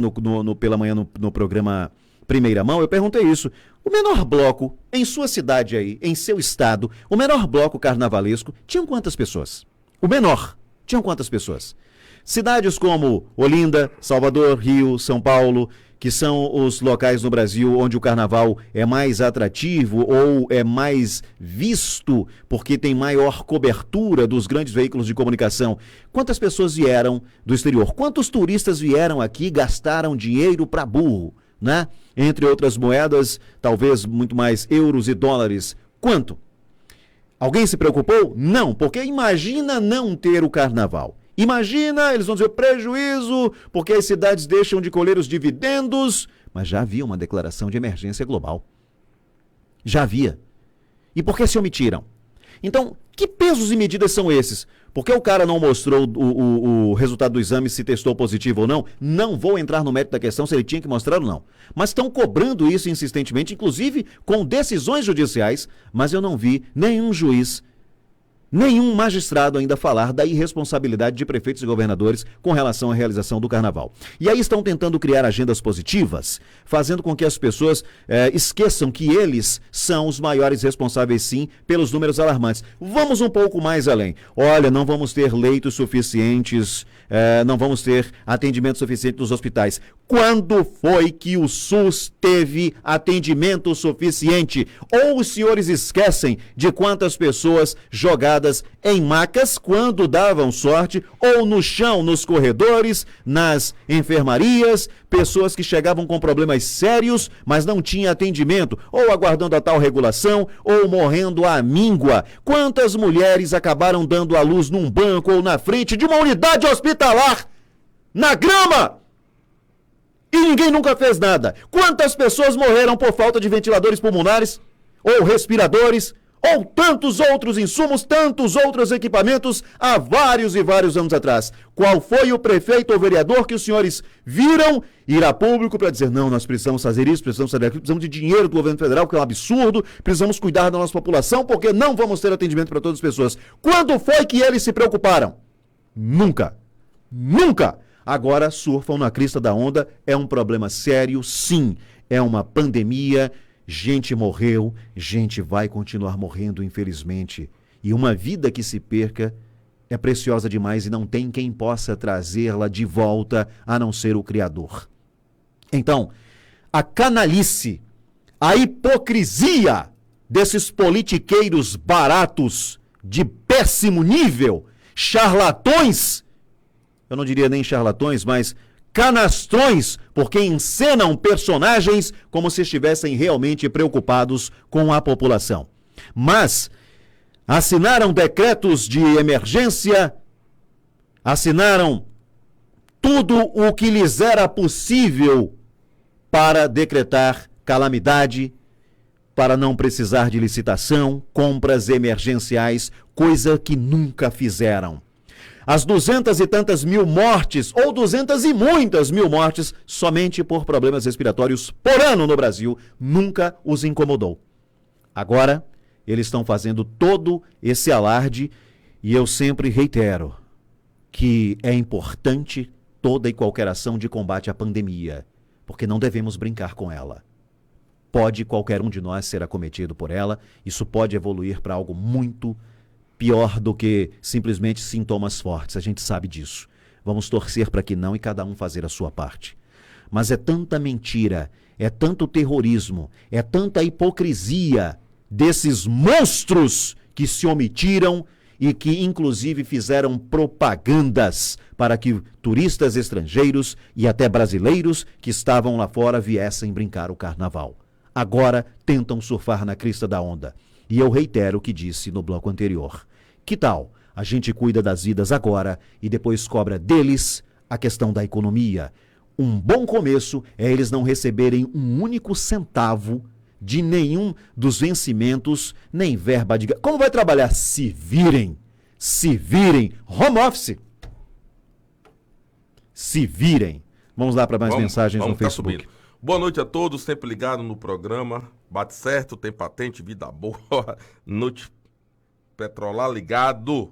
pela manhã no programa Primeira Mão, eu perguntei isso. O menor bloco em sua cidade aí, em seu estado, o menor bloco carnavalesco, tinham quantas pessoas? O menor, tinham quantas pessoas? Cidades como Olinda, Salvador, Rio, São Paulo, que são os locais no Brasil onde o carnaval é mais atrativo ou é mais visto, porque tem maior cobertura dos grandes veículos de comunicação. Quantas pessoas vieram do exterior? Quantos turistas vieram aqui e gastaram dinheiro para burro? Né? Entre outras moedas, talvez muito mais euros e dólares. Quanto? Alguém se preocupou? Não, porque imagina não ter o carnaval. Imagina, eles vão dizer prejuízo, porque as cidades deixam de colher os dividendos. Mas já havia uma declaração de emergência global. Já havia. E por que se omitiram? Então, que pesos e medidas são esses? Porque o cara não mostrou o resultado do exame, se testou positivo ou não? Não vou entrar no mérito da questão se ele tinha que mostrar ou não. Mas estão cobrando isso insistentemente, inclusive com decisões judiciais, mas eu não vi nenhum juiz nenhum magistrado ainda falar da irresponsabilidade de prefeitos e governadores com relação à realização do carnaval. E aí estão tentando criar agendas positivas, fazendo com que as pessoas esqueçam que eles são os maiores responsáveis, sim, pelos números alarmantes. Vamos um pouco mais além. Olha, não vamos ter leitos suficientes, não vamos ter atendimento suficiente nos hospitais. Quando foi que o SUS teve atendimento suficiente? Ou os senhores esquecem de quantas pessoas jogadas em macas quando davam sorte, ou no chão, nos corredores, nas enfermarias, pessoas que chegavam com problemas sérios, mas não tinha atendimento, ou aguardando a tal regulação, ou morrendo à míngua. Quantas mulheres acabaram dando à luz num banco ou na frente de uma unidade hospitalar, na grama? E ninguém nunca fez nada. Quantas pessoas morreram por falta de ventiladores pulmonares, ou respiradores, ou tantos outros insumos, tantos outros equipamentos há vários e vários anos atrás? Qual foi o prefeito ou vereador que os senhores viram ir a público para dizer: não, nós precisamos fazer isso, precisamos fazer aquilo, precisamos de dinheiro do governo federal, que é um absurdo, precisamos cuidar da nossa população, porque não vamos ter atendimento para todas as pessoas? Quando foi que eles se preocuparam? Nunca. Nunca. Agora surfam na crista da onda. É um problema sério, sim. É uma pandemia. Gente morreu, gente vai continuar morrendo, infelizmente. E uma vida que se perca é preciosa demais e não tem quem possa trazê-la de volta a não ser o Criador. Então, a canalice, a hipocrisia desses politiqueiros baratos de péssimo nível, charlatões, eu não diria nem charlatões, mas canastrões, porque encenam personagens como se estivessem realmente preocupados com a população. Mas assinaram decretos de emergência, assinaram tudo o que lhes era possível para decretar calamidade, para não precisar de licitação, compras emergenciais, coisa que nunca fizeram. As 200 e tantas mil mortes, ou 200 e muitas mil mortes, somente por problemas respiratórios por ano no Brasil, nunca os incomodou. Agora, eles estão fazendo todo esse alarde, e eu sempre reitero que é importante toda e qualquer ação de combate à pandemia, porque não devemos brincar com ela. Pode qualquer um de nós ser acometido por ela, isso pode evoluir para algo muito pior do que simplesmente sintomas fortes, a gente sabe disso. Vamos torcer para que não e cada um fazer a sua parte. Mas é tanta mentira, é tanto terrorismo, é tanta hipocrisia desses monstros que se omitiram e que inclusive fizeram propagandas para que turistas estrangeiros e até brasileiros que estavam lá fora viessem brincar o carnaval. Agora tentam surfar na crista da onda. E eu reitero o que disse no bloco anterior. Que tal a gente cuida das vidas agora e depois cobra deles a questão da economia? Um bom começo é eles não receberem um único centavo de nenhum dos vencimentos, nem verba de... Como vai trabalhar? Se virem. Home office. Se virem. Vamos lá para mais mensagens no Facebook. Subindo. Boa noite a todos, sempre ligado no programa. Bate certo, tem patente, vida boa. Noite Petrolar ligado.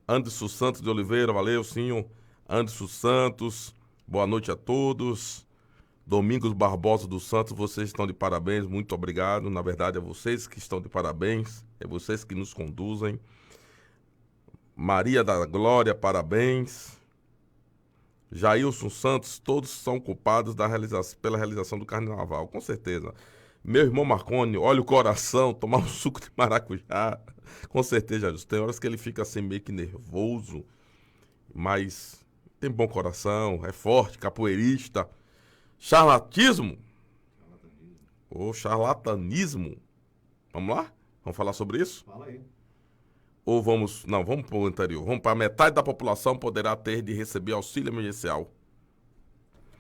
Anderson Santos de Oliveira, valeu, sim. Anderson Santos, boa noite a todos. Domingos Barbosa dos Santos, vocês estão de parabéns, muito obrigado. Na verdade, é vocês que estão de parabéns, é vocês que nos conduzem. Maria da Glória, parabéns. Jailson Santos, todos são culpados pela realização do carnaval, com certeza. Meu irmão Marconi, olha o coração, tomar um suco de maracujá. Com certeza, Jailson. Tem horas que ele fica assim meio que nervoso, mas tem bom coração, é forte, capoeirista. Charlatismo? Ou charlatanismo? Vamos lá? Vamos falar sobre isso? Fala aí. Ou vamos... Não, vamos para o anterior. Vamos para metade da população poderá ter de receber auxílio emergencial.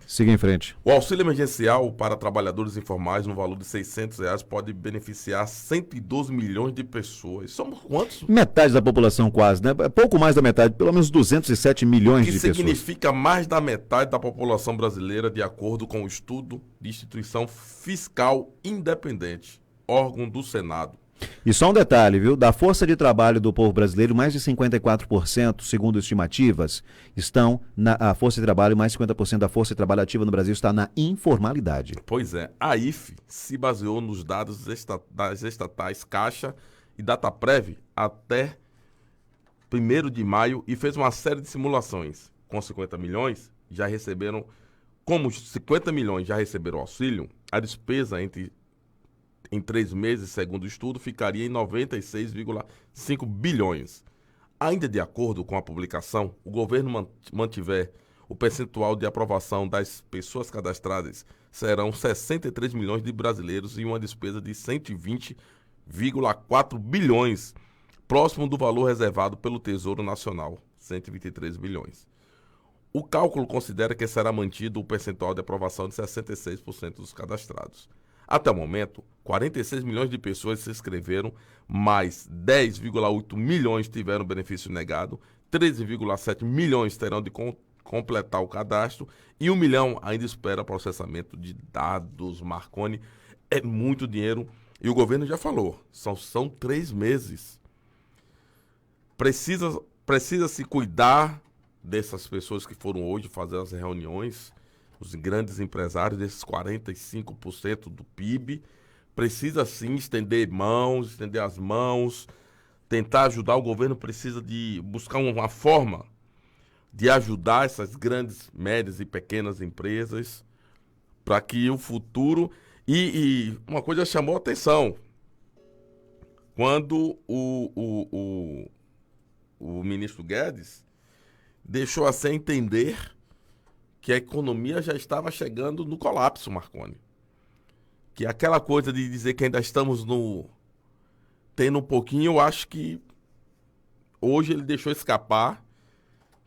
Siga em frente. O auxílio emergencial para trabalhadores informais no valor de R$600 pode beneficiar 112 milhões de pessoas. Somos quantos? Metade da população quase, né? Pouco mais da metade, pelo menos 207 milhões de pessoas. Que significa mais da metade da população brasileira, de acordo com o estudo de instituição fiscal independente, órgão do Senado. E só um detalhe, viu? Da força de trabalho do povo brasileiro, mais de 54%, segundo estimativas, estão a força de trabalho, mais de 50% da força de trabalho ativa no Brasil está na informalidade. Pois é, a IFE se baseou nos dados das estatais Caixa e Dataprev até 1º de maio e fez uma série de simulações. Com 50 milhões, já receberam, como 50 milhões já receberam auxílio, a despesa em 3 meses, segundo o estudo, ficaria em 96,5 bilhões. Ainda de acordo com a publicação, o governo mantiver o percentual de aprovação das pessoas cadastradas serão 63 milhões de brasileiros e uma despesa de 120,4 bilhões, próximo do valor reservado pelo Tesouro Nacional, 123 bilhões. O cálculo considera que será mantido o percentual de aprovação de 66% dos cadastrados. Até o momento, 46 milhões de pessoas se inscreveram, mais 10,8 milhões tiveram benefício negado, 13,7 milhões terão de completar o cadastro e 1 milhão ainda espera processamento de dados. Marconi, é muito dinheiro e o governo já falou, são 3 meses. Precisa se cuidar dessas pessoas que foram hoje fazer as reuniões, os grandes empresários, desses 45% do PIB, precisa sim estender as mãos, tentar ajudar. O governo precisa de buscar uma forma de ajudar essas grandes, médias e pequenas empresas para que o futuro... E uma coisa chamou a atenção, quando o ministro Guedes deixou assim entender que a economia já estava chegando no colapso, Marconi. Que aquela coisa de dizer que ainda estamos tendo um pouquinho, eu acho que hoje ele deixou escapar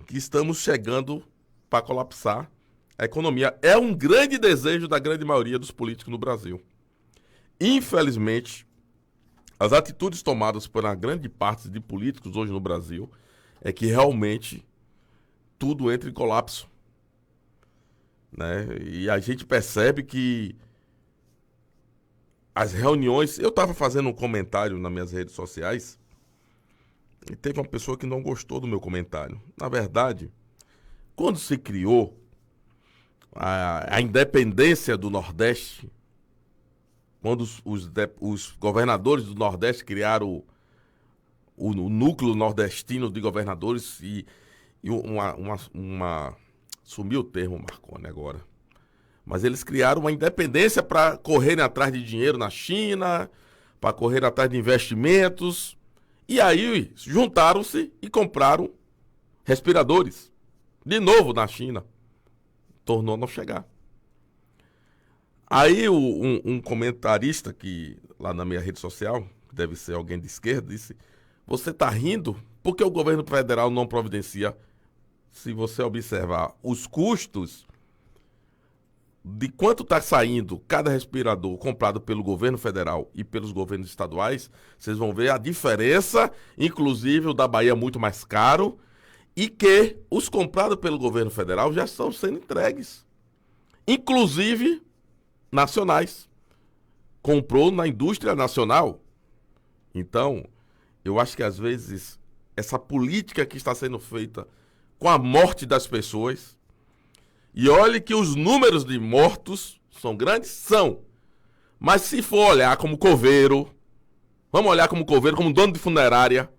que estamos chegando para colapsar a economia. É um grande desejo da grande maioria dos políticos no Brasil. Infelizmente, as atitudes tomadas por uma grande parte de políticos hoje no Brasil é que realmente tudo entra em colapso, né? E a gente percebe que as reuniões... Eu estava fazendo um comentário nas minhas redes sociais e teve uma pessoa que não gostou do meu comentário. Na verdade, quando se criou a independência do Nordeste, quando os governadores do Nordeste criaram o núcleo nordestino de governadores e sumiu o termo, Marconi, agora. Mas eles criaram uma independência para correrem atrás de dinheiro na China, para correr atrás de investimentos. E aí juntaram-se e compraram respiradores. De novo na China. Tornou a não chegar. Aí um comentarista que lá na minha rede social, que deve ser alguém de esquerda, disse: você está rindo porque o governo federal não providencia. Se você observar os custos de quanto está saindo cada respirador comprado pelo governo federal e pelos governos estaduais, vocês vão ver a diferença, inclusive o da Bahia é muito mais caro, e que os comprados pelo governo federal já estão sendo entregues, inclusive nacionais. Comprou na indústria nacional. Então, eu acho que às vezes essa política que está sendo feita com a morte das pessoas, e olhe que os números de mortos são grandes, são, mas se for olhar como coveiro, vamos olhar como coveiro, como dono de funerária,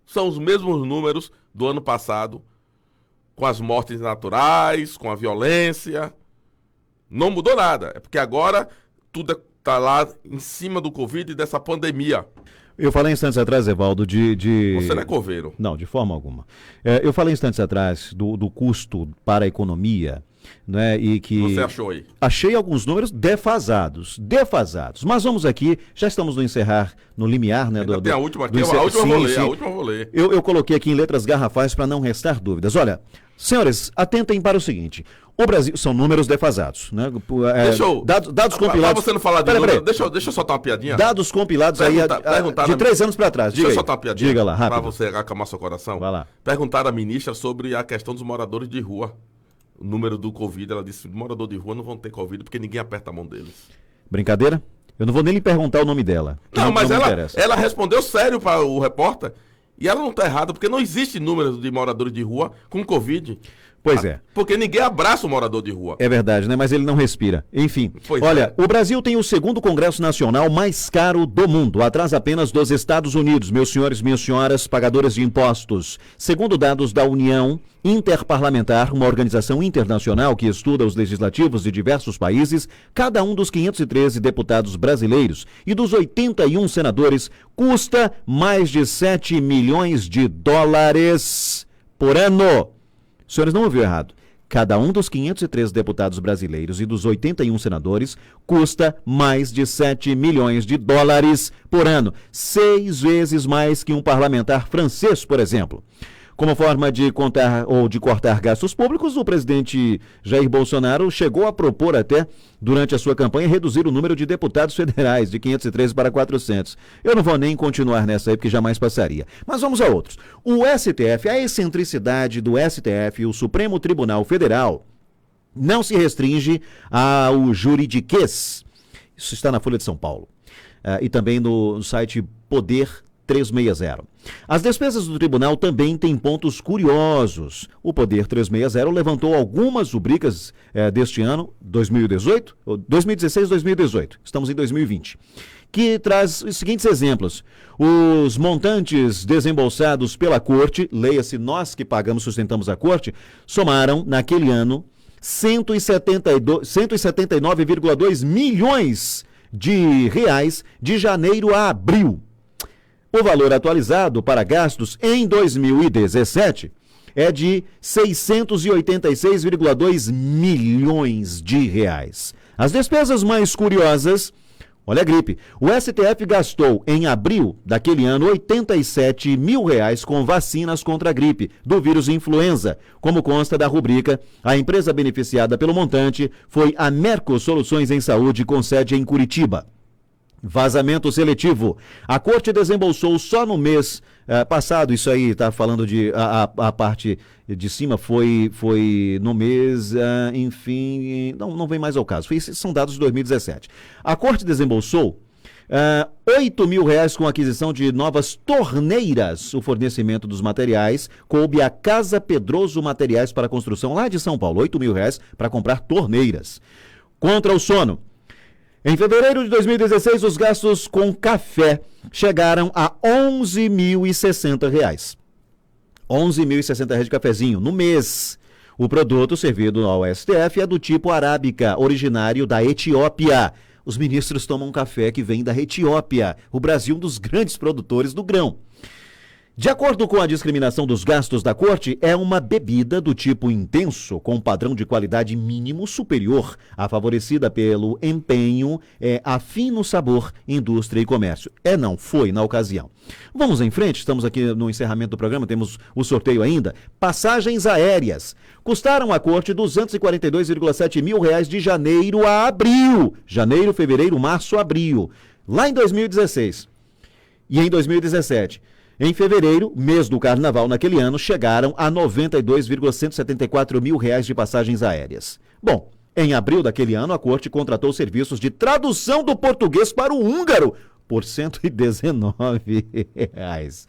são os mesmos números do ano passado, com as mortes naturais, com a violência. Não mudou nada, é porque agora tudo está lá em cima do Covid e dessa pandemia. Eu falei instantes atrás, Evaldo, Você não é coveiro. Não, de forma alguma. Eu falei instantes atrás do custo para a economia, né, e que... Você achou aí? Achei alguns números defasados. Mas vamos aqui, já estamos no limiar, né? Tem a última aqui, a última eu vou ler. Eu coloquei aqui em letras garrafais para não restar dúvidas. Olha, senhores, atentem para o seguinte: o Brasil, são números defasados, né? Dados compilados. Pra você não falar de número, deixa eu soltar uma piadinha. Dados compilados de 3 anos para trás. Deixa eu soltar uma piadinha. Diga lá, rápido. Para você acalmar seu coração. Vai lá. Perguntaram à ministra sobre a questão dos moradores de rua. O número do Covid, ela disse: morador de rua não vão ter Covid porque ninguém aperta a mão deles. Brincadeira? Eu não vou nem lhe perguntar o nome dela. Não, mas me ela interessa. respondeu sério para o repórter e ela não está errada, porque não existe número de moradores de rua com Covid. Pois é. Porque ninguém abraça o morador de rua. É verdade, né? Mas ele não respira. Enfim. Pois olha, é. O Brasil tem o segundo Congresso Nacional mais caro do mundo, atrás apenas dos Estados Unidos, meus senhores e minhas senhoras, pagadores de impostos. Segundo dados da União Interparlamentar, uma organização internacional que estuda os legislativos de diversos países, cada um dos 513 deputados brasileiros e dos 81 senadores custa mais de 7 milhões de dólares por ano. Senhores, não ouviu errado. Cada um dos 513 deputados brasileiros e dos 81 senadores custa mais de 7 milhões de dólares por ano. 6 vezes mais que um parlamentar francês, por exemplo. Como forma de contar ou de cortar gastos públicos, o presidente Jair Bolsonaro chegou a propor até, durante a sua campanha, reduzir o número de deputados federais de 513 para 400. Eu não vou nem continuar nessa aí, porque jamais passaria. Mas vamos a outros. O STF, a excentricidade do STF, o Supremo Tribunal Federal, não se restringe ao juridiquês. Isso está na Folha de São Paulo. E também no site Poder 360. As despesas do tribunal também têm pontos curiosos. O Poder 360 levantou algumas rubricas deste ano, 2018, 2016, 2018. Estamos em 2020. Que traz os seguintes exemplos. Os montantes desembolsados pela corte, leia-se nós que pagamos, sustentamos a corte, somaram naquele ano 179,2 milhões de reais de janeiro a abril. O valor atualizado para gastos em 2017 é de 686,2 milhões de reais. As despesas mais curiosas, olha a gripe, o STF gastou em abril daquele ano 87 mil reais com vacinas contra a gripe do vírus influenza. Como consta da rubrica, a empresa beneficiada pelo montante foi a Merco Soluções em Saúde, com sede em Curitiba. Vazamento seletivo. A corte desembolsou só no mês passado, isso aí está falando de a parte de cima foi no mês, enfim, não vem mais ao caso. Esses são dados de 2017. A corte desembolsou 8 mil reais com a aquisição de novas torneiras. O fornecimento dos materiais coube a Casa Pedroso Materiais para Construção, lá de São Paulo. 8 mil reais para comprar torneiras. Contra o sono. Em fevereiro de 2016, os gastos com café chegaram a R$11.060. R$11.060 de cafezinho no mês. O produto servido ao STF é do tipo arábica, originário da Etiópia. Os ministros tomam café que vem da Etiópia. O Brasil, um dos grandes produtores do grão. De acordo com a discriminação dos gastos da corte, é uma bebida do tipo intenso, com padrão de qualidade mínimo superior, a favorecida pelo empenho, afim no sabor, indústria e comércio. Não foi na ocasião. Vamos em frente, estamos aqui no encerramento do programa, temos o sorteio ainda. Passagens aéreas. Custaram à corte 242,7 mil reais de janeiro a abril. Janeiro, fevereiro, março, abril. Lá em 2016 e em 2017. Em fevereiro, mês do carnaval naquele ano, chegaram a 92,174 mil reais de passagens aéreas. Bom, em abril daquele ano, a corte contratou serviços de tradução do português para o húngaro por R$119.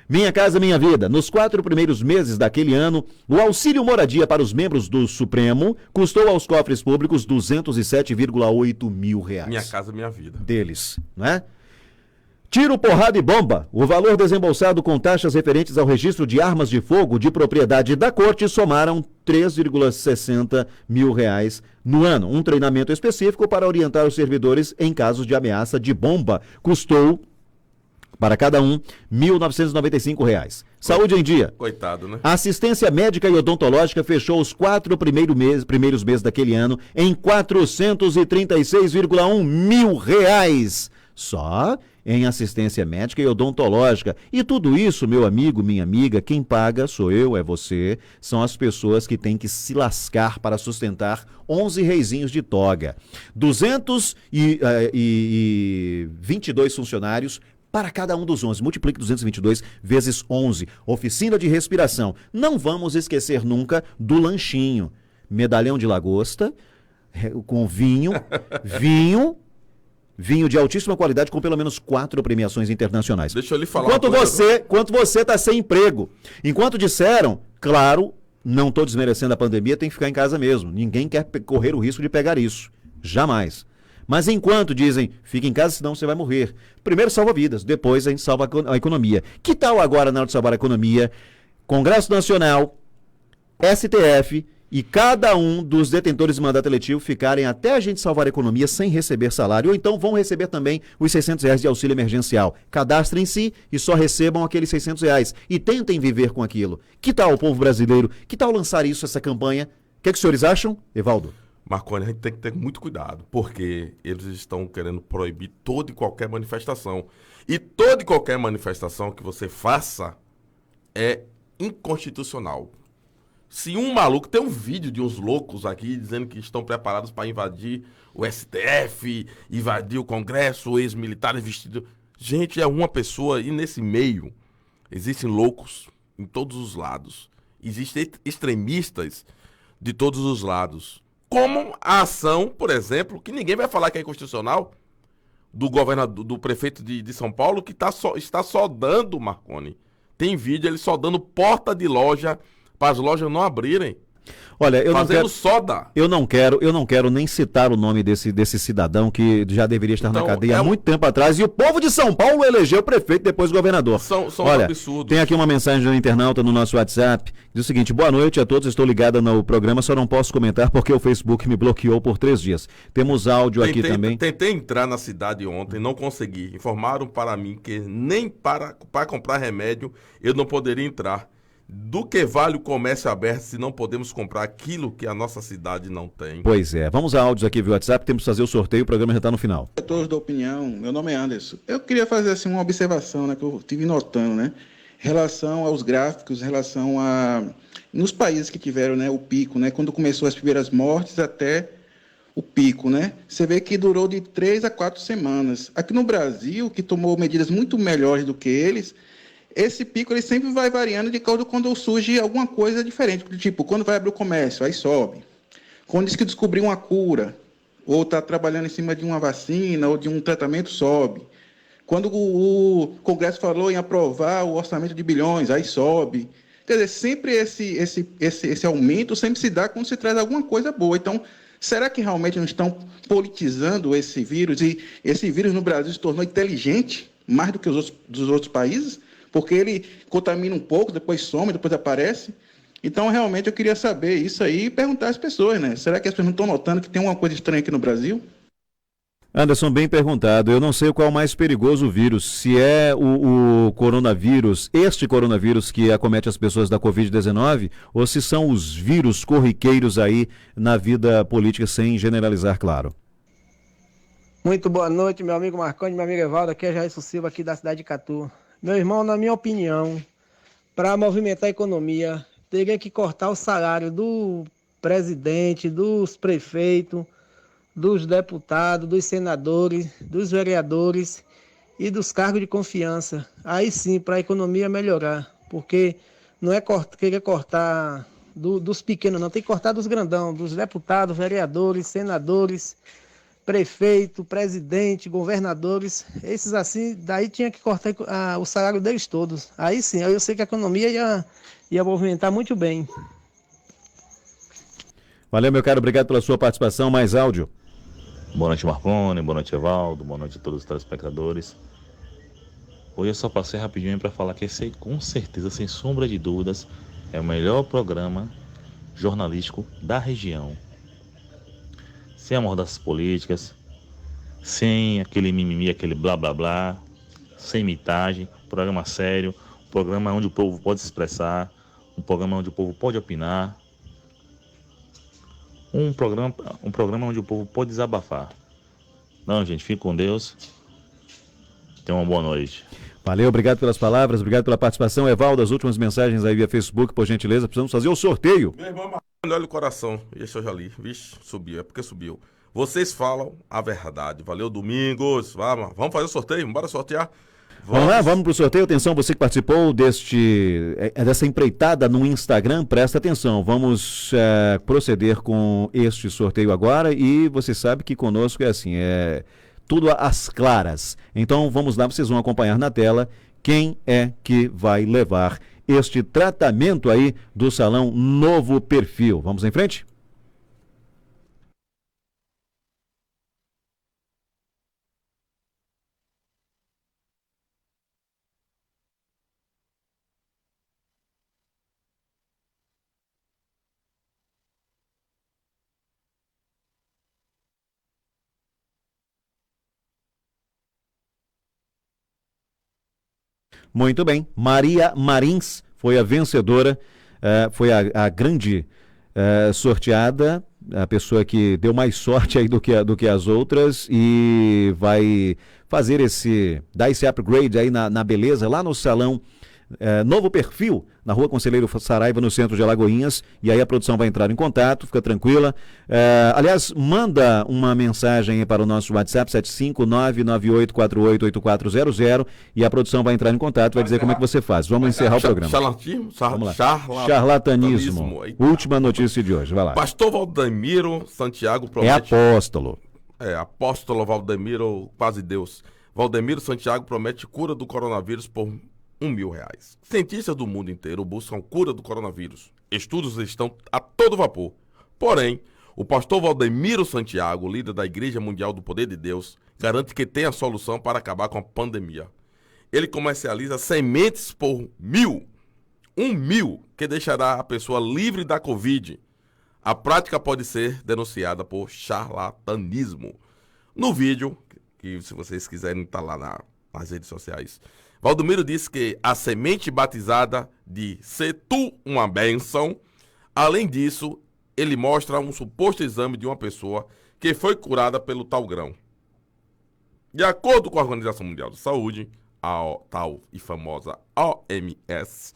Minha Casa Minha Vida. Nos 4 primeiros meses daquele ano, o auxílio moradia para os membros do Supremo custou aos cofres públicos 207,8 mil reais. Minha Casa Minha Vida. Deles, não é? Tiro, porrada e bomba. O valor desembolsado com taxas referentes ao registro de armas de fogo de propriedade da corte somaram 3,60 mil reais no ano. Um treinamento específico para orientar os servidores em casos de ameaça de bomba custou, para cada um, R$ 1.995. Saúde em dia. Coitado, né? A assistência médica e odontológica fechou os 4 primeiros meses daquele ano em 436,1 mil reais. Só em assistência médica e odontológica. E tudo isso, meu amigo, minha amiga, quem paga sou eu, é você, são as pessoas que têm que se lascar para sustentar 11 reizinhos de toga. 222 funcionários para cada um dos 11. Multiplique 222 vezes 11. Oficina de respiração. Não vamos esquecer nunca do lanchinho. Medalhão de lagosta, com vinho, vinho de altíssima qualidade com pelo menos 4 premiações internacionais. Deixa eu lhe falar Enquanto você está sem emprego, enquanto disseram, claro, não estou desmerecendo a pandemia, tem que ficar em casa mesmo. Ninguém quer correr o risco de pegar isso. Jamais. Mas enquanto dizem, fique em casa, senão você vai morrer. Primeiro salva vidas, depois a gente salva a economia. Que tal agora, na hora de salvar a economia, Congresso Nacional, STF e cada um dos detentores de mandato eletivo ficarem até a gente salvar a economia sem receber salário, ou então vão receber também os R$600 de auxílio emergencial. Cadastrem-se e só recebam aqueles R$600 e tentem viver com aquilo. Que tal o povo brasileiro? Que tal lançar isso, essa campanha? O que os senhores acham, Evaldo? Marconi, a gente tem que ter muito cuidado, porque eles estão querendo proibir toda e qualquer manifestação. E toda e qualquer manifestação que você faça é inconstitucional. Se um maluco, tem um vídeo de uns loucos aqui dizendo que estão preparados para invadir o STF, invadir o Congresso, ex-militares vestidos... Gente, é uma pessoa e nesse meio existem loucos em todos os lados. Existem extremistas de todos os lados. Como a ação, por exemplo, que ninguém vai falar que é inconstitucional, do governador, do prefeito de São Paulo, que está só dando, Marconi. Tem vídeo, ele só dando porta de loja para as lojas não abrirem. Olha, eu não quero nem citar o nome desse cidadão que já deveria estar na cadeia há muito tempo atrás, e o povo de São Paulo elegeu prefeito depois governador. São Olha, absurdos. Tem aqui uma mensagem do internauta no nosso WhatsApp, diz o seguinte: boa noite a todos, estou ligada no programa, só não posso comentar porque o Facebook me bloqueou por 3 dias. Temos áudio aqui também. Tentei entrar na cidade ontem, não consegui. Informaram para mim que nem para comprar remédio eu não poderia entrar. Do que vale o comércio aberto se não podemos comprar aquilo que a nossa cidade não tem? Pois é. Vamos a áudios aqui via WhatsApp, temos que fazer o sorteio, o programa já está no final. Todos da opinião, meu nome é Anderson. Eu queria fazer assim uma observação, né, que eu estive notando, né, em relação aos gráficos, em relação a nos países que tiveram, né, o pico, né, quando começou as primeiras mortes até o pico, né? Você vê que durou de 3 a 4 semanas. Aqui no Brasil, que tomou medidas muito melhores do que eles, esse pico ele sempre vai variando de acordo com quando surge alguma coisa diferente. Tipo, quando vai abrir o comércio, aí sobe. Quando diz que descobriu uma cura, ou está trabalhando em cima de uma vacina, ou de um tratamento, sobe. Quando o Congresso falou em aprovar o orçamento de bilhões, aí sobe. Quer dizer, sempre esse aumento sempre se dá quando se traz alguma coisa boa. Então, será que realmente não estão politizando esse vírus? E esse vírus no Brasil se tornou inteligente, mais do que dos outros países? Porque ele contamina um pouco, depois some, depois aparece. Então, realmente, eu queria saber isso aí e perguntar às pessoas, né? Será que as pessoas não estão notando que tem uma coisa estranha aqui no Brasil? Anderson, bem perguntado. Eu não sei qual é o mais perigoso vírus, se é o coronavírus, este coronavírus que acomete as pessoas da Covid-19, ou se são os vírus corriqueiros aí na vida política, sem generalizar, claro. Muito boa noite, meu amigo Marconi, meu amigo Evaldo. Aqui é Jair Silva, aqui da cidade de Catu. Meu irmão, na minha opinião, para movimentar a economia, teria que cortar o salário do presidente, dos prefeitos, dos deputados, dos senadores, dos vereadores e dos cargos de confiança. Aí sim, para a economia melhorar, porque não é querer cortar dos pequenos, não, tem que cortar dos grandão, dos deputados, vereadores, senadores, prefeito, presidente, governadores, esses assim, daí tinha que cortar o salário deles todos. Aí sim, eu sei que a economia ia movimentar muito bem. Valeu, meu caro, obrigado pela sua participação. Mais áudio. Boa noite, Marconi, boa noite, Evaldo, boa noite a todos os telespectadores. Hoje eu só passei rapidinho para falar que esse, com certeza, sem sombra de dúvidas, é o melhor programa jornalístico da região. Sem amordaças políticas, sem aquele mimimi, aquele blá blá blá, sem mitagem, programa sério, programa onde o povo pode se expressar, um programa onde o povo pode opinar, um programa onde o povo pode desabafar. Não, gente, fique com Deus. Tenha uma boa noite. Valeu, obrigado pelas palavras, obrigado pela participação. Evaldo, as últimas mensagens aí via Facebook, por gentileza, precisamos fazer o sorteio. Meu irmão, olha o coração, esse eu já li, vixe, subiu, é porque subiu. Vocês falam a verdade, valeu, Domingos, vamos fazer o sorteio, bora sortear. Vamos lá, vamos pro sorteio. Atenção, você que participou dessa empreitada no Instagram, presta atenção. Vamos proceder com este sorteio agora e você sabe que conosco é assim, tudo às claras. Então vamos lá, vocês vão acompanhar na tela quem é que vai levar este tratamento aí do Salão Novo Perfil. Vamos em frente? Muito bem. Maria Marins foi a vencedora, foi a grande sorteada, a pessoa que deu mais sorte aí do que as outras e vai dar esse upgrade aí na beleza lá no Salão Novo Perfil, na Rua Conselheiro Saraiva, no centro de Alagoinhas, e aí a produção vai entrar em contato, fica tranquila. Aliás, manda uma mensagem aí para o nosso WhatsApp, 75998488400, e a produção vai entrar em contato, vai dizer como é que você faz. Vamos encerrar o programa. Vamos lá. Charlatanismo. Última notícia de hoje, vai lá. Pastor Valdemiro Santiago promete... apóstolo. Apóstolo Valdemiro, quase Deus. Valdemiro Santiago promete cura do coronavírus por R$1.000. Cientistas do mundo inteiro buscam cura do coronavírus. Estudos estão a todo vapor. Porém, o pastor Valdemiro Santiago, líder da Igreja Mundial do Poder de Deus, garante que tem a solução para acabar com a pandemia. Ele comercializa sementes por R$1.000, que deixará a pessoa livre da Covid. A prática pode ser denunciada por charlatanismo. No vídeo, que se vocês quiserem estar lá nas redes sociais, Valdemiro disse que a semente batizada de "Se tu uma bênção", além disso, ele mostra um suposto exame de uma pessoa que foi curada pelo tal grão. De acordo com a Organização Mundial da Saúde, a tal e famosa OMS,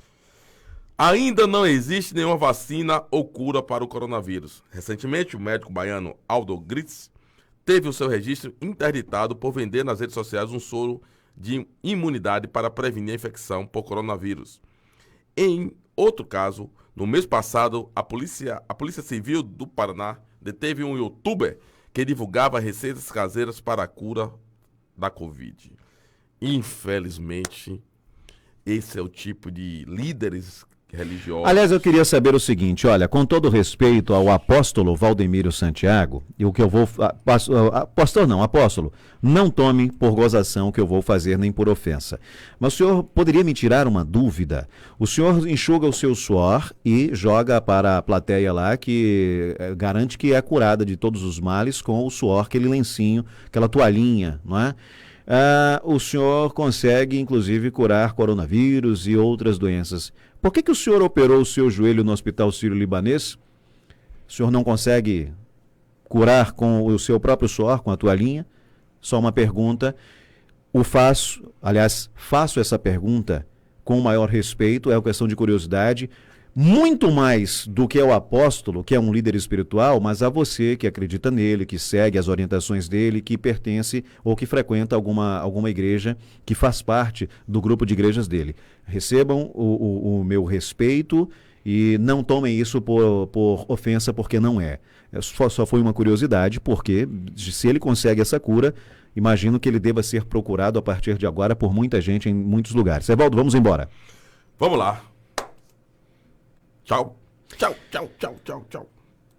ainda não existe nenhuma vacina ou cura para o coronavírus. Recentemente, o médico baiano Aldo Gritz teve o seu registro interditado por vender nas redes sociais um soro de imunidade para prevenir a infecção por coronavírus. Em outro caso, no mês passado, a Polícia Civil do Paraná deteve um youtuber que divulgava receitas caseiras para a cura da Covid. Infelizmente, esse é o tipo de líderes religiosos. Aliás, eu queria saber o seguinte, olha, com todo respeito ao apóstolo Valdemiro Santiago, e o que eu vou... apóstolo, não tome por gozação o que eu vou fazer, nem por ofensa. Mas o senhor poderia me tirar uma dúvida? O senhor enxuga o seu suor e joga para a plateia lá, que garante que é curada de todos os males com o suor, aquele lencinho, aquela toalhinha, não é? O senhor consegue, inclusive, curar coronavírus e outras doenças. Por que o senhor operou o seu joelho no Hospital Sírio-Libanês? O senhor não consegue curar com o seu próprio suor, com a toalhinha? Só uma pergunta. Faço essa pergunta com o maior respeito, é uma questão de curiosidade, muito mais do que ao apóstolo, que é um líder espiritual, mas a você que acredita nele, que segue as orientações dele, que pertence ou que frequenta alguma igreja que faz parte do grupo de igrejas dele. Recebam o meu respeito e não tomem isso por ofensa, porque não é. Só foi uma curiosidade, porque se ele consegue essa cura, imagino que ele deva ser procurado a partir de agora por muita gente em muitos lugares. Evaldo, vamos embora. Vamos lá. Tchau. Tchau, tchau, tchau, tchau, tchau.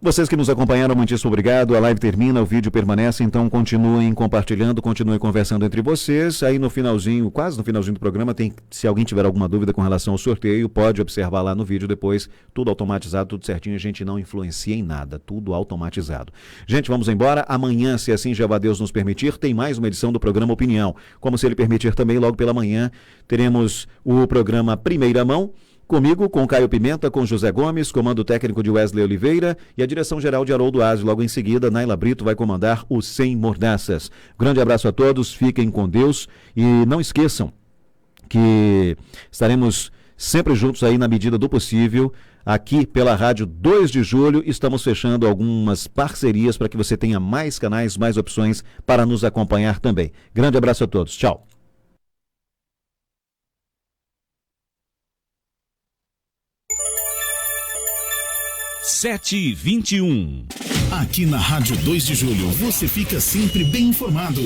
Vocês que nos acompanharam, muitíssimo obrigado. A live termina, o vídeo permanece, então continuem compartilhando, continuem conversando entre vocês. Aí no finalzinho, quase no finalzinho do programa, se alguém tiver alguma dúvida com relação ao sorteio, pode observar lá no vídeo depois, tudo automatizado, tudo certinho, a gente não influencia em nada, tudo automatizado. Gente, vamos embora. Amanhã, se assim Jeová Deus nos permitir, tem mais uma edição do programa Opinião. Como se ele permitir também, logo pela manhã, teremos o programa Primeira Mão, comigo, com Caio Pimenta, com José Gomes, comando técnico de Wesley Oliveira e a direção-geral de Haroldo Aze. Logo em seguida, Naila Brito vai comandar o Sem Mordaças. Grande abraço a todos, fiquem com Deus e não esqueçam que estaremos sempre juntos aí na medida do possível. Aqui pela Rádio 2 de Julho, estamos fechando algumas parcerias para que você tenha mais canais, mais opções para nos acompanhar também. Grande abraço a todos, tchau. 7h21. Aqui na Rádio 2 de Julho, você fica sempre bem informado.